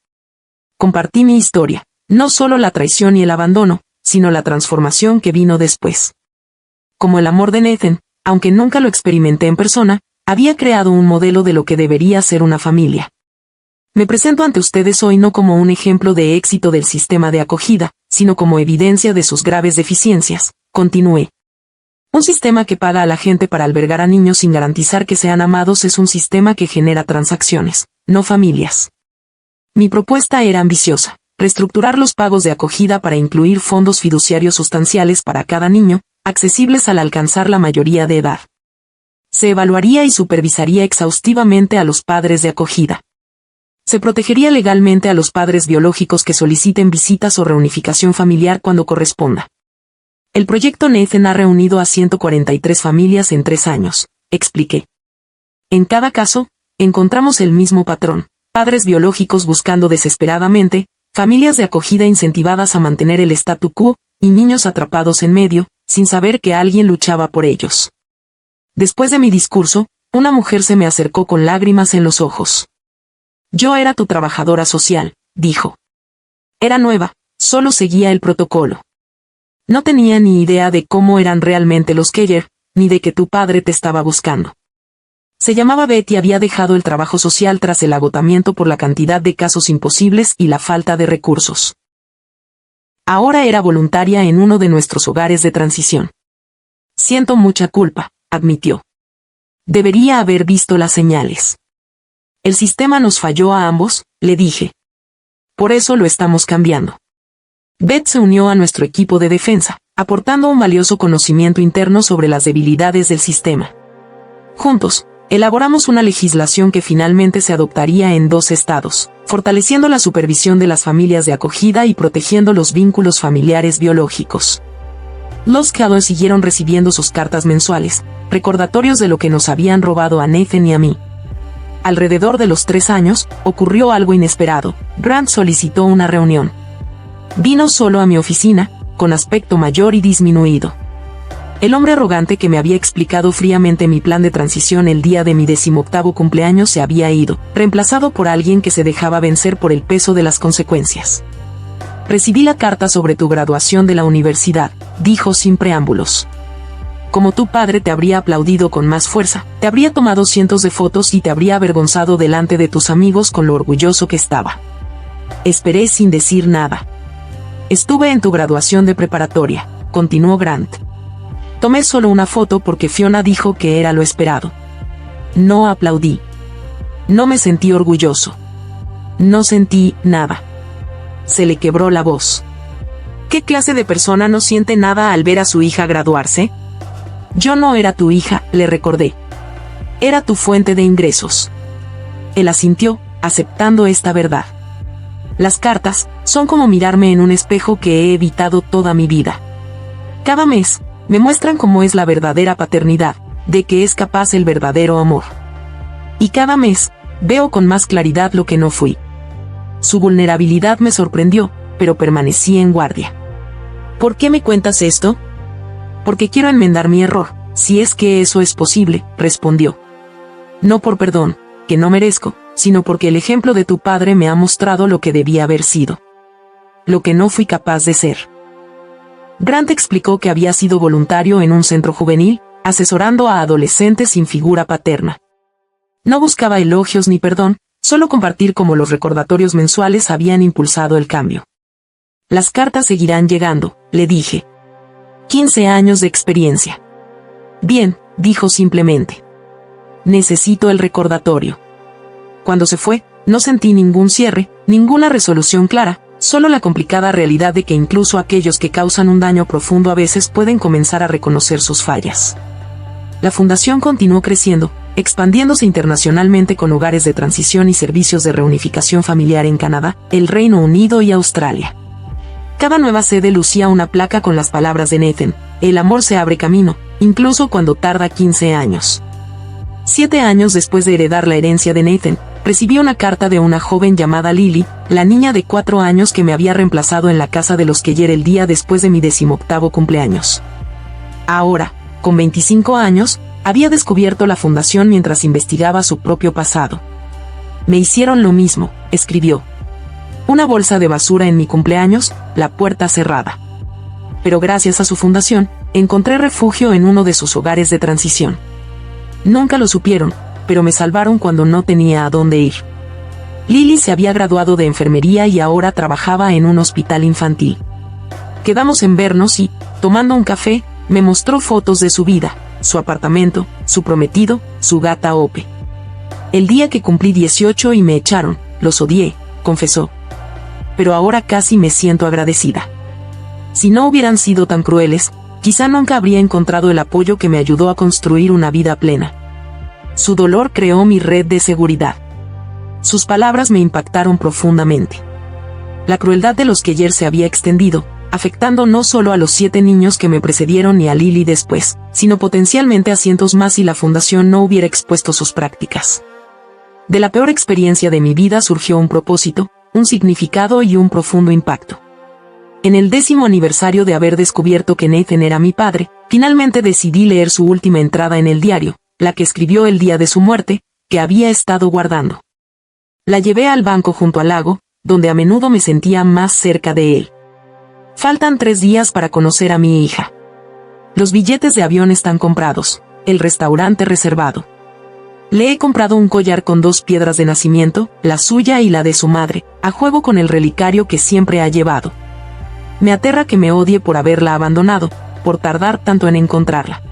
A: Compartí mi historia, no solo la traición y el abandono, sino la transformación que vino después. Como el amor de Nathan, aunque nunca lo experimenté en persona, había creado un modelo de lo que debería ser una familia. Me presento ante ustedes hoy no como un ejemplo de éxito del sistema de acogida, sino como evidencia de sus graves deficiencias, continué. Un sistema que paga a la gente para albergar a niños sin garantizar que sean amados es un sistema que genera transacciones, no familias. Mi propuesta era ambiciosa, reestructurar los pagos de acogida para incluir fondos fiduciarios sustanciales para cada niño, accesibles al alcanzar la mayoría de edad. Se evaluaría y supervisaría exhaustivamente a los padres de acogida. Se protegería legalmente a los padres biológicos que soliciten visitas o reunificación familiar cuando corresponda. El proyecto Nathan ha reunido a 143 familias en 3 años, expliqué. En cada caso, encontramos el mismo patrón, padres biológicos buscando desesperadamente, familias de acogida incentivadas a mantener el statu quo, y niños atrapados en medio, sin saber que alguien luchaba por ellos. Después de mi discurso, una mujer se me acercó con lágrimas en los ojos. Yo era tu trabajadora social, dijo. Era nueva, solo seguía el protocolo. No tenía ni idea de cómo eran realmente los Keller, ni de que tu padre te estaba buscando. Se llamaba Beth y había dejado el trabajo social tras el agotamiento por la cantidad de casos imposibles y la falta de recursos. Ahora era voluntaria en uno de nuestros hogares de transición. Siento mucha culpa, admitió. Debería haber visto las señales. El sistema nos falló a ambos, le dije. Por eso lo estamos cambiando. Beth se unió a nuestro equipo de defensa, aportando un valioso conocimiento interno sobre las debilidades del sistema. Juntos, elaboramos una legislación que finalmente se adoptaría en 2 estados, fortaleciendo la supervisión de las familias de acogida y protegiendo los vínculos familiares biológicos. Los Cowboys siguieron recibiendo sus cartas mensuales, recordatorios de lo que nos habían robado a Nathan y a mí. Alrededor de los 3 años, ocurrió algo inesperado. Grant solicitó una reunión. Vino solo a mi oficina, con aspecto mayor y disminuido. El hombre arrogante que me había explicado fríamente mi plan de transición el día de mi 18º cumpleaños se había ido, reemplazado por alguien que se dejaba vencer por el peso de las consecuencias. Recibí la carta sobre tu graduación de la universidad, dijo sin preámbulos. Como tu padre te habría aplaudido con más fuerza, te habría tomado cientos de fotos y te habría avergonzado delante de tus amigos con lo orgulloso que estaba. Esperé sin decir nada. Estuve en tu graduación de preparatoria, continuó Grant. Tomé solo una foto porque Fiona dijo que era lo esperado. No aplaudí. No me sentí orgulloso. No sentí nada. Se le quebró la voz. ¿Qué clase de persona no siente nada al ver a su hija graduarse? Yo no era tu hija, le recordé. Era tu fuente de ingresos. Él asintió, aceptando esta verdad. Las cartas son como mirarme en un espejo que he evitado toda mi vida. Cada mes, me muestran cómo es la verdadera paternidad, de qué es capaz el verdadero amor. Y cada mes, veo con más claridad lo que no fui. Su vulnerabilidad me sorprendió, pero permanecí en guardia. ¿Por qué me cuentas esto? Porque quiero enmendar mi error, si es que eso es posible, respondió. No por perdón, que no merezco, sino porque el ejemplo de tu padre me ha mostrado lo que debía haber sido. Lo que no fui capaz de ser. Grant explicó que había sido voluntario en un centro juvenil, asesorando a adolescentes sin figura paterna. No buscaba elogios ni perdón, solo compartir cómo los recordatorios mensuales habían impulsado el cambio. Las cartas seguirán llegando, le dije. 15 años de experiencia. Bien, dijo simplemente. Necesito el recordatorio. Cuando se fue, no sentí ningún cierre, ninguna resolución clara, solo la complicada realidad de que incluso aquellos que causan un daño profundo a veces pueden comenzar a reconocer sus fallas. La fundación continuó creciendo, expandiéndose internacionalmente con hogares de transición y servicios de reunificación familiar en Canadá, el Reino Unido y Australia. Cada nueva sede lucía una placa con las palabras de Nathan: el amor se abre camino, incluso cuando tarda 15 años. 7 años después de heredar la herencia de Nathan, recibí una carta de una joven llamada Lily, la niña de 4 años que me había reemplazado en la casa de los Keller el día después de mi 18º cumpleaños. Ahora, con 25 años, había descubierto la fundación mientras investigaba su propio pasado. Me hicieron lo mismo, escribió. Una bolsa de basura en mi cumpleaños, la puerta cerrada. Pero gracias a su fundación, encontré refugio en uno de sus hogares de transición. Nunca lo supieron, pero me salvaron cuando no tenía a dónde ir. Lily se había graduado de enfermería y ahora trabajaba en un hospital infantil. Quedamos en vernos y, tomando un café, me mostró fotos de su vida, su apartamento, su prometido, su gata Ope. El día que cumplí 18 y me echaron, los odié, confesó. Pero ahora casi me siento agradecida. Si no hubieran sido tan crueles, quizá nunca habría encontrado el apoyo que me ayudó a construir una vida plena. Su dolor creó mi red de seguridad. Sus palabras me impactaron profundamente. La crueldad de los Keller se había extendido, afectando no solo a los 7 niños que me precedieron y a Lily después, sino potencialmente a cientos más si la fundación no hubiera expuesto sus prácticas. De la peor experiencia de mi vida surgió un propósito, un significado y un profundo impacto. En el 10º aniversario de haber descubierto que Nathan era mi padre, finalmente decidí leer su última entrada en el diario, la que escribió el día de su muerte, que había estado guardando. La llevé al banco junto al lago, donde a menudo me sentía más cerca de él. Faltan 3 días para conocer a mi hija. Los billetes de avión están comprados, el restaurante reservado. Le he comprado un collar con 2 piedras de nacimiento, la suya y la de su madre, a juego con el relicario que siempre ha llevado. Me aterra que me odie por haberla abandonado, por tardar tanto en encontrarla.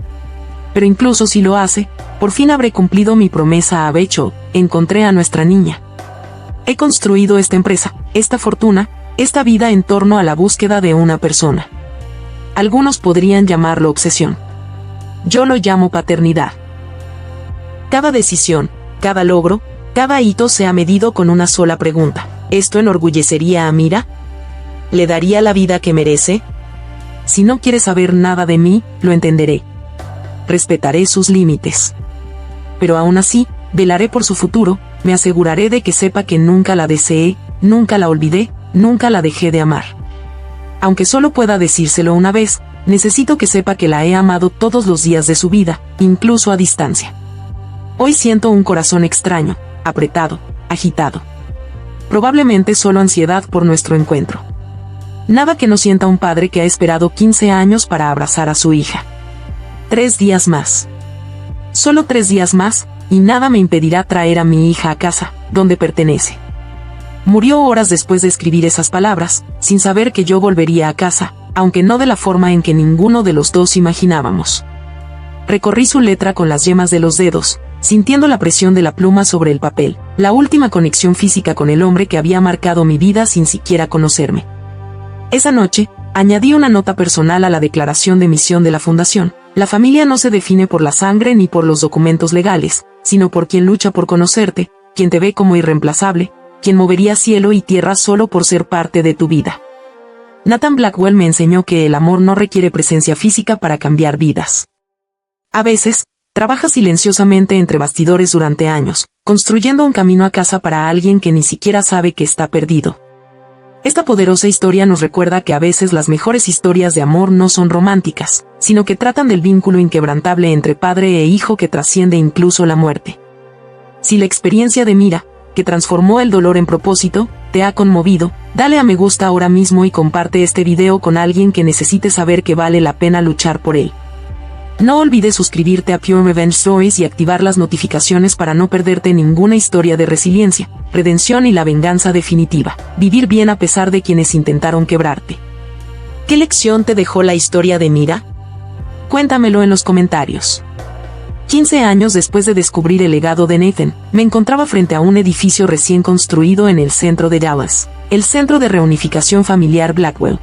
A: Pero incluso si lo hace, por fin habré cumplido mi promesa a Becho, encontré a nuestra niña. He construido esta empresa, esta fortuna, esta vida en torno a la búsqueda de una persona. Algunos podrían llamarlo obsesión. Yo lo llamo paternidad. Cada decisión, cada logro, cada hito se ha medido con una sola pregunta. ¿Esto enorgullecería a Mira? ¿Le daría la vida que merece? Si no quiere saber nada de mí, lo entenderé. Respetaré sus límites. Pero aún así, velaré por su futuro, me aseguraré de que sepa que nunca la deseé, nunca la olvidé, nunca la dejé de amar. Aunque solo pueda decírselo una vez, necesito que sepa que la he amado todos los días de su vida, incluso a distancia. Hoy siento un corazón extraño, apretado, agitado. Probablemente solo ansiedad por nuestro encuentro. Nada que no sienta un padre que ha esperado 15 años para abrazar a su hija. 3 días más. Solo 3 días más, y nada me impedirá traer a mi hija a casa, donde pertenece. Murió horas después de escribir esas palabras, sin saber que yo volvería a casa, aunque no de la forma en que ninguno de los dos imaginábamos. Recorrí su letra con las yemas de los dedos, sintiendo la presión de la pluma sobre el papel, la última conexión física con el hombre que había marcado mi vida sin siquiera conocerme. Esa noche, añadí una nota personal a la declaración de misión de la fundación. La familia no se define por la sangre ni por los documentos legales, sino por quien lucha por conocerte, quien te ve como irreemplazable, quien movería cielo y tierra solo por ser parte de tu vida. Nathan Blackwell me enseñó que el amor no requiere presencia física para cambiar vidas. A veces, trabaja silenciosamente entre bastidores durante años, construyendo un camino a casa para alguien que ni siquiera sabe que está perdido. Esta poderosa historia nos recuerda que a veces las mejores historias de amor no son románticas, sino que tratan del vínculo inquebrantable entre padre e hijo que trasciende incluso la muerte. Si la experiencia de Mira, que transformó el dolor en propósito, te ha conmovido, dale a me gusta ahora mismo y comparte este video con alguien que necesite saber que vale la pena luchar por él. No olvides suscribirte a Pure Revenge Stories y activar las notificaciones para no perderte ninguna historia de resiliencia, redención y la venganza definitiva. Vivir bien a pesar de quienes intentaron quebrarte. ¿Qué lección te dejó la historia de Mira? Cuéntamelo en los comentarios. 15 años después de descubrir el legado de Nathan, me encontraba frente a un edificio recién construido en el centro de Dallas, el Centro de Reunificación Familiar Blackwell.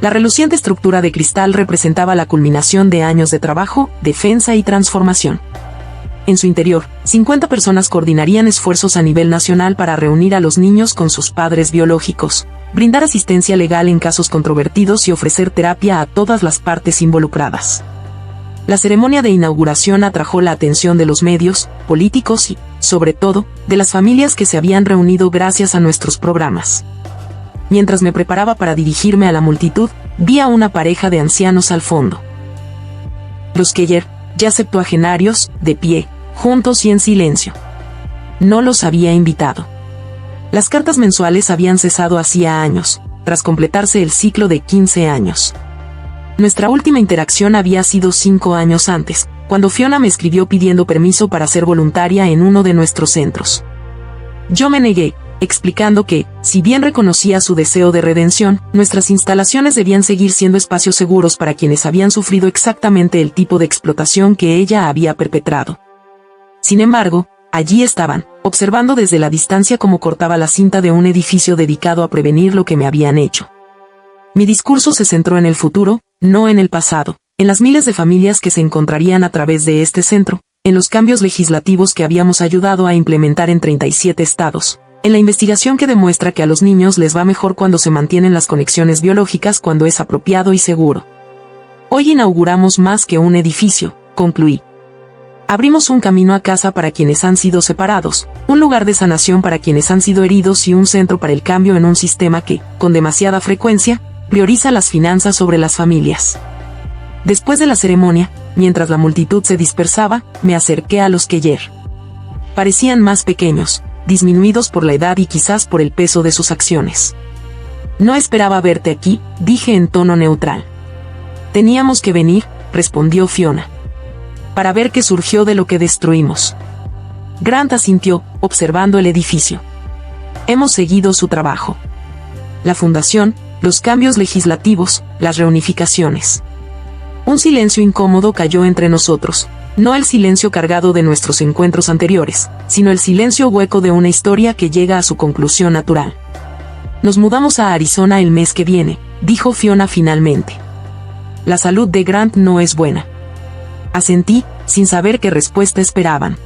A: La reluciente estructura de cristal representaba la culminación de años de trabajo, defensa y transformación. En su interior, 50 personas coordinarían esfuerzos a nivel nacional para reunir a los niños con sus padres biológicos, brindar asistencia legal en casos controvertidos y ofrecer terapia a todas las partes involucradas. La ceremonia de inauguración atrajo la atención de los medios, políticos y, sobre todo, de las familias que se habían reunido gracias a nuestros programas. Mientras me preparaba para dirigirme a la multitud, vi a una pareja de ancianos al fondo. Los Keller, ya septuagenarios, de pie, juntos y en silencio. No los había invitado. Las cartas mensuales habían cesado hacía años, tras completarse el ciclo de 15 años. Nuestra última interacción había sido 5 años antes, cuando Fiona me escribió pidiendo permiso para ser voluntaria en uno de nuestros centros. Yo me negué, explicando que, si bien reconocía su deseo de redención, nuestras instalaciones debían seguir siendo espacios seguros para quienes habían sufrido exactamente el tipo de explotación que ella había perpetrado. Sin embargo, allí estaban, observando desde la distancia cómo cortaba la cinta de un edificio dedicado a prevenir lo que me habían hecho. Mi discurso se centró en el futuro, no en el pasado, en las miles de familias que se encontrarían a través de este centro, en los cambios legislativos que habíamos ayudado a implementar en 37 estados. En la investigación que demuestra que a los niños les va mejor cuando se mantienen las conexiones biológicas cuando es apropiado y seguro. Hoy inauguramos más que un edificio, concluí. Abrimos un camino a casa para quienes han sido separados, un lugar de sanación para quienes han sido heridos y un centro para el cambio en un sistema que, con demasiada frecuencia, prioriza las finanzas sobre las familias. Después de la ceremonia, mientras la multitud se dispersaba, me acerqué a los Keller. Parecían más pequeños, disminuidos por la edad y quizás por el peso de sus acciones. No esperaba verte aquí, dije en tono neutral. Teníamos que venir, respondió Fiona. Para ver qué surgió de lo que destruimos. Grant asintió, observando el edificio. Hemos seguido su trabajo. La fundación, los cambios legislativos, las reunificaciones. Un silencio incómodo cayó entre nosotros. No el silencio cargado de nuestros encuentros anteriores, sino el silencio hueco de una historia que llega a su conclusión natural. Nos mudamos a Arizona el mes que viene, dijo Fiona finalmente. La salud de Grant no es buena. Asentí, sin saber qué respuesta esperaban.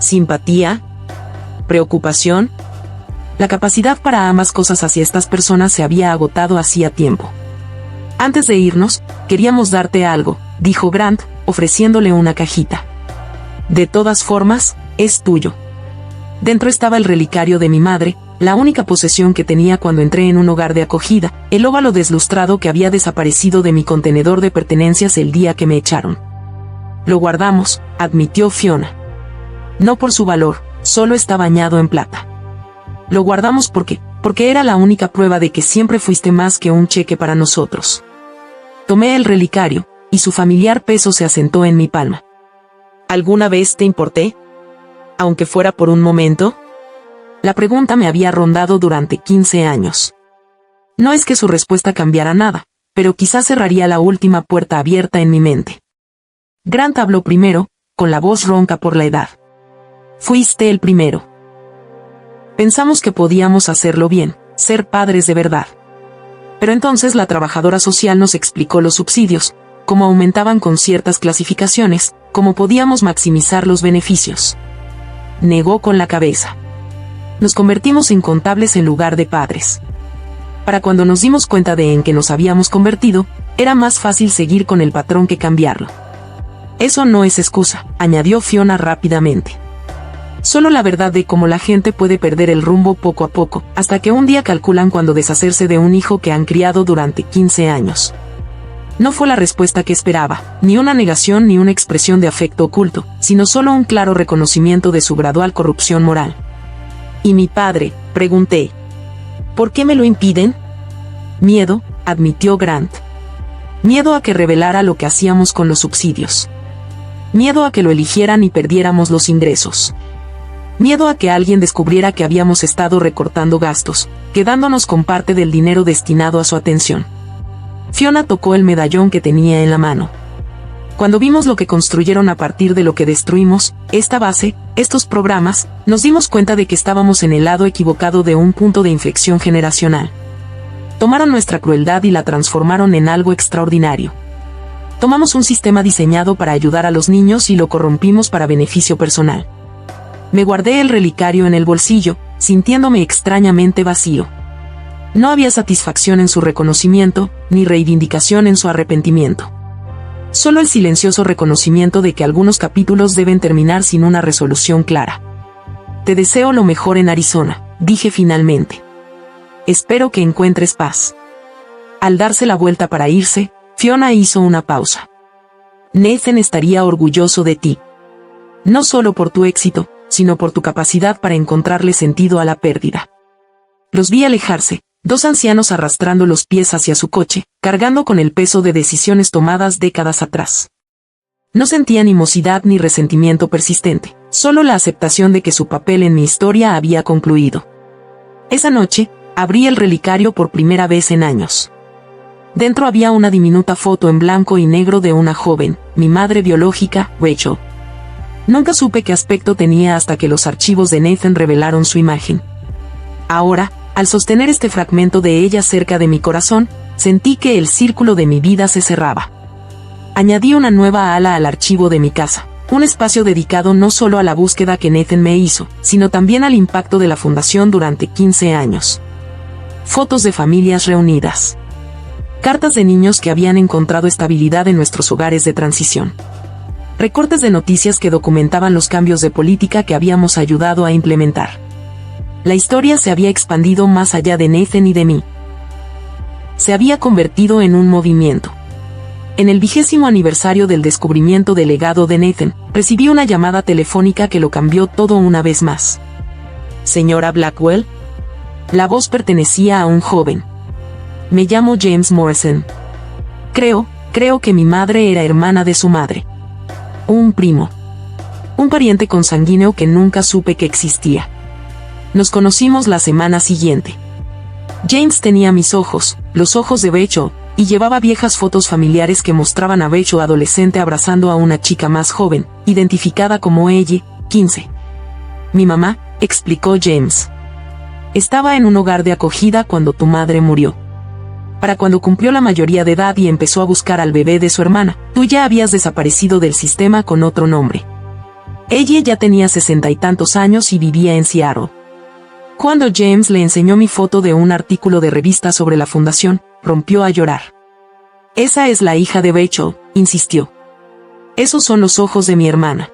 A: ¿Simpatía? ¿Preocupación? La capacidad para ambas cosas hacia estas personas se había agotado hacía tiempo. Antes de irnos, queríamos darte algo, dijo Grant, ofreciéndole una cajita. De todas formas, es tuyo. Dentro estaba el relicario de mi madre, la única posesión que tenía cuando entré en un hogar de acogida, el óvalo deslustrado que había desaparecido de mi contenedor de pertenencias el día que me echaron. Lo guardamos, admitió Fiona. No por su valor, solo está bañado en plata. Lo guardamos porque era la única prueba de que siempre fuiste más que un cheque para nosotros. Tomé el relicario, y su familiar peso se asentó en mi palma. ¿Alguna vez te importé? Aunque fuera por un momento. La pregunta me había rondado durante 15 años. No es que su respuesta cambiara nada, pero quizás cerraría la última puerta abierta en mi mente. Grant habló primero, con la voz ronca por la edad. Fuiste el primero. Pensamos que podíamos hacerlo bien, ser padres de verdad. Pero entonces la trabajadora social nos explicó los subsidios, cómo aumentaban con ciertas clasificaciones, cómo podíamos maximizar los beneficios. Negó con la cabeza. Nos convertimos en contables en lugar de padres. Para cuando nos dimos cuenta de en qué nos habíamos convertido, era más fácil seguir con el patrón que cambiarlo. Eso no es excusa, añadió Fiona rápidamente. Solo la verdad de cómo la gente puede perder el rumbo poco a poco, hasta que un día calculan cuándo deshacerse de un hijo que han criado durante 15 años. No fue la respuesta que esperaba, ni una negación ni una expresión de afecto oculto, sino solo un claro reconocimiento de su gradual corrupción moral. ¿Y mi padre?, pregunté. ¿Por qué me lo impiden? Miedo, admitió Grant. Miedo a que revelara lo que hacíamos con los subsidios. Miedo a que lo eligieran y perdiéramos los ingresos. Miedo a que alguien descubriera que habíamos estado recortando gastos, quedándonos con parte del dinero destinado a su atención. Fiona tocó el medallón que tenía en la mano. Cuando vimos lo que construyeron a partir de lo que destruimos, esta base, estos programas, nos dimos cuenta de que estábamos en el lado equivocado de un punto de inflexión generacional. Tomaron nuestra crueldad y la transformaron en algo extraordinario. Tomamos un sistema diseñado para ayudar a los niños y lo corrompimos para beneficio personal. Me guardé el relicario en el bolsillo, sintiéndome extrañamente vacío. No había satisfacción en su reconocimiento, ni reivindicación en su arrepentimiento. Solo el silencioso reconocimiento de que algunos capítulos deben terminar sin una resolución clara. Te deseo lo mejor en Arizona, dije finalmente. Espero que encuentres paz. Al darse la vuelta para irse, Fiona hizo una pausa. Nathan estaría orgulloso de ti. No solo por tu éxito, sino por tu capacidad para encontrarle sentido a la pérdida. Los vi alejarse, dos ancianos arrastrando los pies hacia su coche, cargando con el peso de decisiones tomadas décadas atrás. No sentí animosidad ni resentimiento persistente, solo la aceptación de que su papel en mi historia había concluido. Esa noche, abrí el relicario por primera vez en años. Dentro había una diminuta foto en blanco y negro de una joven, mi madre biológica, Rachel. Nunca supe qué aspecto tenía hasta que los archivos de Nathan revelaron su imagen. Ahora, al sostener este fragmento de ella cerca de mi corazón, sentí que el círculo de mi vida se cerraba. Añadí una nueva ala al archivo de mi casa, un espacio dedicado no solo a la búsqueda que Nathan me hizo, sino también al impacto de la fundación durante 15 años. Fotos de familias reunidas. Cartas de niños que habían encontrado estabilidad en nuestros hogares de transición. Recortes de noticias que documentaban los cambios de política que habíamos ayudado a implementar. La historia se había expandido más allá de Nathan y de mí. Se había convertido en un movimiento. En el 20º aniversario del descubrimiento del legado de Nathan, recibí una llamada telefónica que lo cambió todo una vez más. ¿Señora Blackwell? La voz pertenecía a un joven. Me llamo James Morrison. Creo que mi madre era hermana de su madre. Un primo. Un pariente consanguíneo que nunca supe que existía. Nos conocimos la semana siguiente. James tenía mis ojos, los ojos de Rachel, y llevaba viejas fotos familiares que mostraban a Rachel adolescente abrazando a una chica más joven, identificada como ella, 15. Mi mamá, explicó James. Estaba en un hogar de acogida cuando tu madre murió. Para cuando cumplió la mayoría de edad y empezó a buscar al bebé de su hermana, tú ya habías desaparecido del sistema con otro nombre. Ella ya tenía 60 y tantos años y vivía en Seattle. Cuando James le enseñó mi foto de un artículo de revista sobre la fundación, rompió a llorar. Esa es la hija de Rachel, insistió. Esos son los ojos de mi hermana.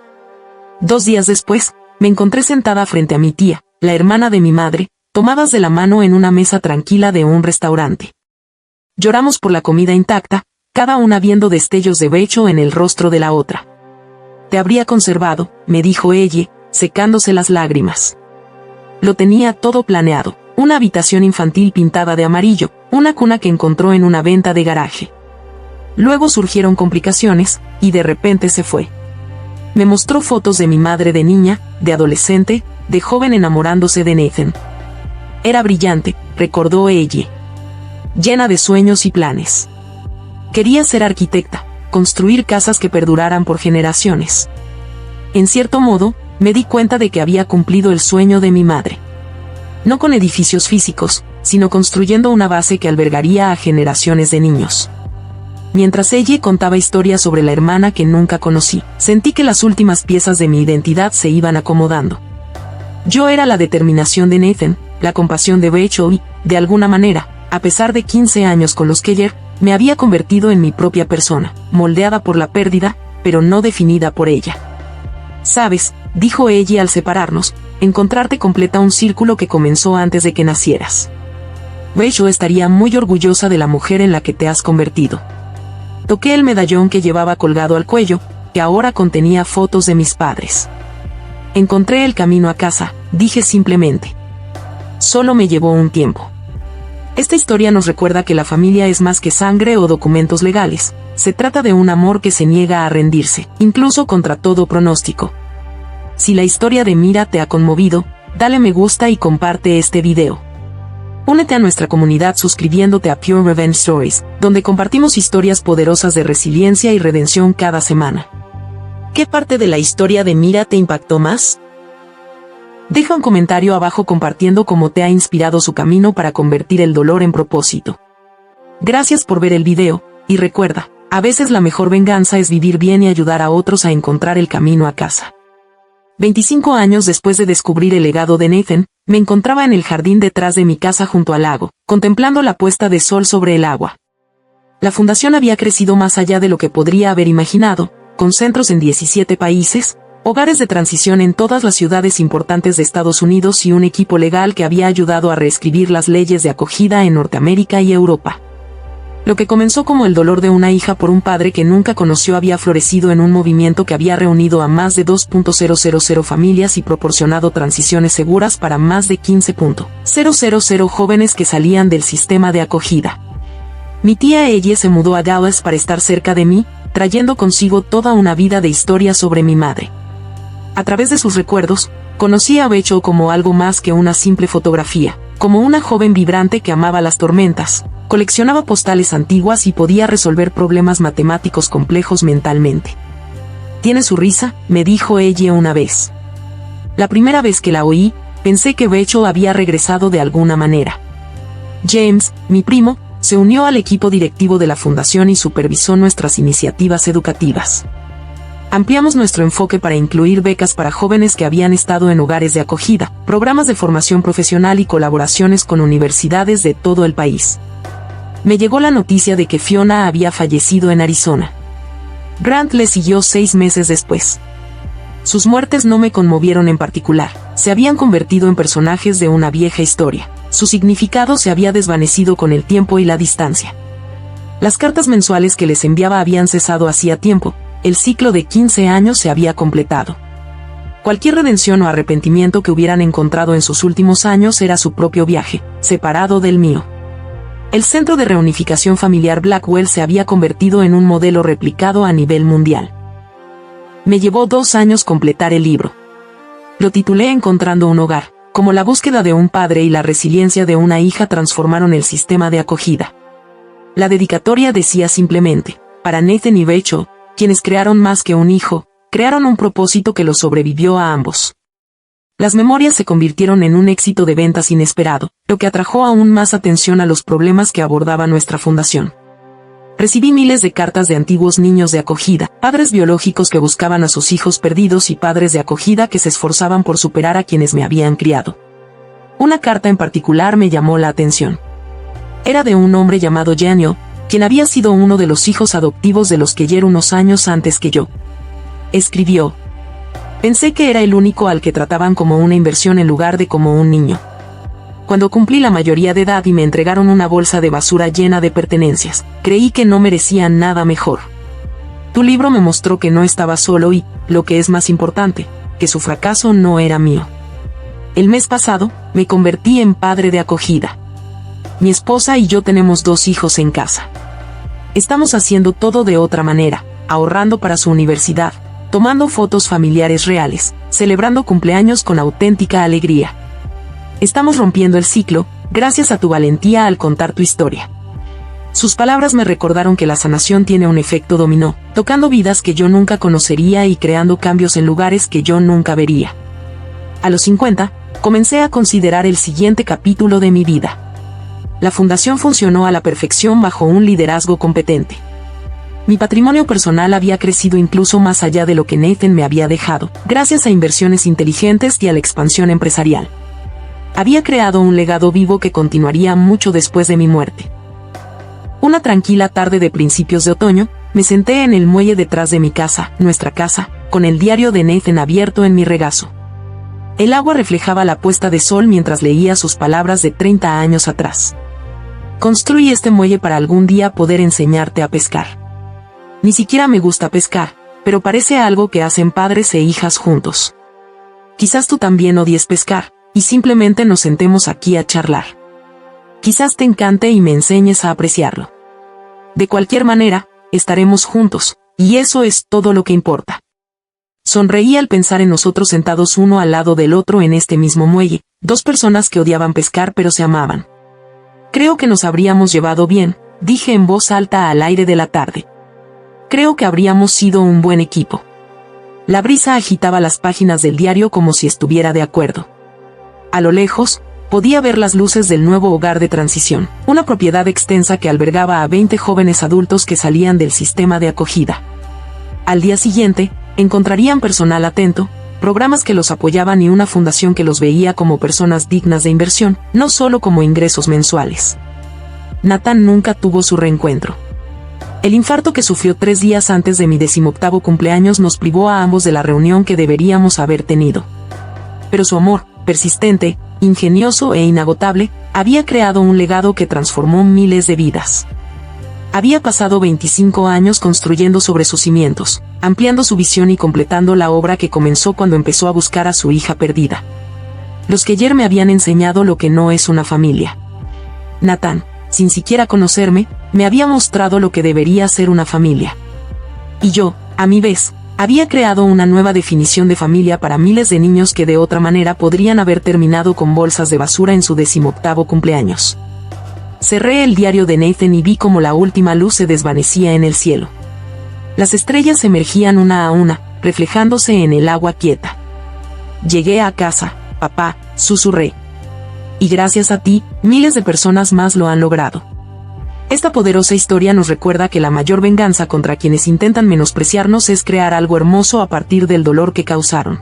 A: 2 días después, me encontré sentada frente a mi tía, la hermana de mi madre, tomadas de la mano en una mesa tranquila de un restaurante. Lloramos por la comida intacta, cada una viendo destellos de Rachel en el rostro de la otra. Te habría conservado, me dijo ella, secándose las lágrimas. Lo tenía todo planeado, una habitación infantil pintada de amarillo, una cuna que encontró en una venta de garaje. Luego surgieron complicaciones, y de repente se fue. Me mostró fotos de mi madre de niña, de adolescente, de joven enamorándose de Nathan. Era brillante, recordó ella. Llena de sueños y planes. Quería ser arquitecta, construir casas que perduraran por generaciones. En cierto modo, me di cuenta de que había cumplido el sueño de mi madre. No con edificios físicos, sino construyendo una base que albergaría a generaciones de niños. Mientras ella contaba historias sobre la hermana que nunca conocí, sentí que las últimas piezas de mi identidad se iban acomodando. Yo era la determinación de Nathan, la compasión de Rachel y, de alguna manera, a pesar de 15 años con los Keller, me había convertido en mi propia persona, moldeada por la pérdida, pero no definida por ella. Sabes, dijo ella al separarnos, encontrarte completa un círculo que comenzó antes de que nacieras. Rachel estaría muy orgullosa de la mujer en la que te has convertido. Toqué el medallón que llevaba colgado al cuello, que ahora contenía fotos de mis padres. Encontré el camino a casa, dije simplemente. Solo me llevó un tiempo. Esta historia nos recuerda que la familia es más que sangre o documentos legales, se trata de un amor que se niega a rendirse, incluso contra todo pronóstico. Si la historia de Mira te ha conmovido, dale me gusta y comparte este video. Únete a nuestra comunidad suscribiéndote a Pure Revenge Stories, donde compartimos historias poderosas de resiliencia y redención cada semana. ¿Qué parte de la historia de Mira te impactó más? Deja un comentario abajo compartiendo cómo te ha inspirado su camino para convertir el dolor en propósito. Gracias por ver el video, y recuerda, a veces la mejor venganza es vivir bien y ayudar a otros a encontrar el camino a casa. 25 años después de descubrir el legado de Nathan, me encontraba en el jardín detrás de mi casa junto al lago, contemplando la puesta de sol sobre el agua. La fundación había crecido más allá de lo que podría haber imaginado, con centros en 17 países, hogares de transición en todas las ciudades importantes de Estados Unidos y un equipo legal que había ayudado a reescribir las leyes de acogida en Norteamérica y Europa. Lo que comenzó como el dolor de una hija por un padre que nunca conoció había florecido en un movimiento que había reunido a más de 2.000 familias y proporcionado transiciones seguras para más de 15.000 jóvenes que salían del sistema de acogida. Mi tía ella se mudó a Dallas para estar cerca de mí, trayendo consigo toda una vida de historias sobre mi madre. A través de sus recuerdos, conocí a Rachel como algo más que una simple fotografía, como una joven vibrante que amaba las tormentas, coleccionaba postales antiguas y podía resolver problemas matemáticos complejos mentalmente. «Tiene su risa», me dijo ella una vez. La primera vez que la oí, pensé que Rachel había regresado de alguna manera. James, mi primo, se unió al equipo directivo de la fundación y supervisó nuestras iniciativas educativas. Ampliamos nuestro enfoque para incluir becas para jóvenes que habían estado en hogares de acogida, programas de formación profesional y colaboraciones con universidades de todo el país. Me llegó la noticia de que Fiona había fallecido en Arizona. Grant le siguió 6 meses después. Sus muertes no me conmovieron en particular, se habían convertido en personajes de una vieja historia. Su significado se había desvanecido con el tiempo y la distancia. Las cartas mensuales que les enviaba habían cesado hacía tiempo, el ciclo de 15 años se había completado. Cualquier redención o arrepentimiento que hubieran encontrado en sus últimos años era su propio viaje, separado del mío. El Centro de Reunificación Familiar Blackwell se había convertido en un modelo replicado a nivel mundial. Me llevó 2 años completar el libro. Lo titulé Encontrando un hogar, como la búsqueda de un padre y la resiliencia de una hija transformaron el sistema de acogida. La dedicatoria decía simplemente: para Nathan y Rachel, quienes crearon más que un hijo, crearon un propósito que los sobrevivió a ambos. Las memorias se convirtieron en un éxito de ventas inesperado, lo que atrajo aún más atención a los problemas que abordaba nuestra fundación. Recibí miles de cartas de antiguos niños de acogida, padres biológicos que buscaban a sus hijos perdidos y padres de acogida que se esforzaban por superar a quienes me habían criado. Una carta en particular me llamó la atención. Era de un hombre llamado Daniel, quien había sido uno de los hijos adoptivos de los Keller unos años antes que yo. Escribió: pensé que era el único al que trataban como una inversión en lugar de como un niño. Cuando cumplí la mayoría de edad y me entregaron una bolsa de basura llena de pertenencias, creí que no merecía nada mejor. Tu libro me mostró que no estaba solo y, lo que es más importante, que su fracaso no era mío. El mes pasado, me convertí en padre de acogida. Mi esposa y yo tenemos 2 hijos en casa. Estamos haciendo todo de otra manera, ahorrando para su universidad, tomando fotos familiares reales, celebrando cumpleaños con auténtica alegría. Estamos rompiendo el ciclo, gracias a tu valentía al contar tu historia. Sus palabras me recordaron que la sanación tiene un efecto dominó, tocando vidas que yo nunca conocería y creando cambios en lugares que yo nunca vería. A los 50, comencé a considerar el siguiente capítulo de mi vida. La fundación funcionó a la perfección bajo un liderazgo competente. Mi patrimonio personal había crecido incluso más allá de lo que Nathan me había dejado, gracias a inversiones inteligentes y a la expansión empresarial. Había creado un legado vivo que continuaría mucho después de mi muerte. Una tranquila tarde de principios de otoño, me senté en el muelle detrás de mi casa, nuestra casa, con el diario de Nathan abierto en mi regazo. El agua reflejaba la puesta de sol mientras leía sus palabras de 30 años atrás. Construí este muelle para algún día poder enseñarte a pescar. Ni siquiera me gusta pescar, pero parece algo que hacen padres e hijas juntos. Quizás tú también odies pescar, y simplemente nos sentemos aquí a charlar. Quizás te encante y me enseñes a apreciarlo. De cualquier manera, estaremos juntos, y eso es todo lo que importa. Sonreí al pensar en nosotros sentados uno al lado del otro en este mismo muelle, 2 personas que odiaban pescar pero se amaban. Creo que nos habríamos llevado bien, dije en voz alta al aire de la tarde. Creo que habríamos sido un buen equipo. La brisa agitaba las páginas del diario como si estuviera de acuerdo. A lo lejos, podía ver las luces del nuevo hogar de transición, una propiedad extensa que albergaba a 20 jóvenes adultos que salían del sistema de acogida. Al día siguiente, encontrarían personal atento, programas que los apoyaban y una fundación que los veía como personas dignas de inversión, no solo como ingresos mensuales. Nathan nunca tuvo su reencuentro. El infarto que sufrió 3 días antes de mi 18º cumpleaños nos privó a ambos de la reunión que deberíamos haber tenido. Pero su amor, persistente, ingenioso e inagotable, había creado un legado que transformó miles de vidas. Había pasado 25 años construyendo sobre sus cimientos, ampliando su visión y completando la obra que comenzó cuando empezó a buscar a su hija perdida. Los que ayer me habían enseñado lo que no es una familia. Nathan, sin siquiera conocerme, me había mostrado lo que debería ser una familia. Y yo, a mi vez, había creado una nueva definición de familia para miles de niños que de otra manera podrían haber terminado con bolsas de basura en su 18º cumpleaños. Cerré el diario de Nathan y vi cómo la última luz se desvanecía en el cielo. Las estrellas emergían una a una, reflejándose en el agua quieta. Llegué a casa, papá, susurré. Y gracias a ti, miles de personas más lo han logrado. Esta poderosa historia nos recuerda que la mayor venganza contra quienes intentan menospreciarnos es crear algo hermoso a partir del dolor que causaron.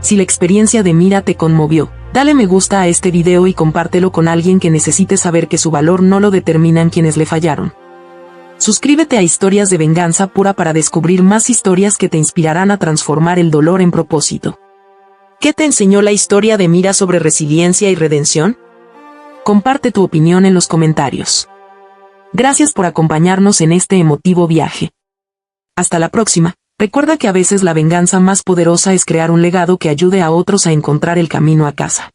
A: Si la experiencia de Mira te conmovió, dale me gusta a este video y compártelo con alguien que necesite saber que su valor no lo determinan quienes le fallaron. Suscríbete a Historias de Venganza Pura para descubrir más historias que te inspirarán a transformar el dolor en propósito. ¿Qué te enseñó la historia de Mira sobre resiliencia y redención? Comparte tu opinión en los comentarios. Gracias por acompañarnos en este emotivo viaje. Hasta la próxima. Recuerda que a veces la venganza más poderosa es crear un legado que ayude a otros a encontrar el camino a casa.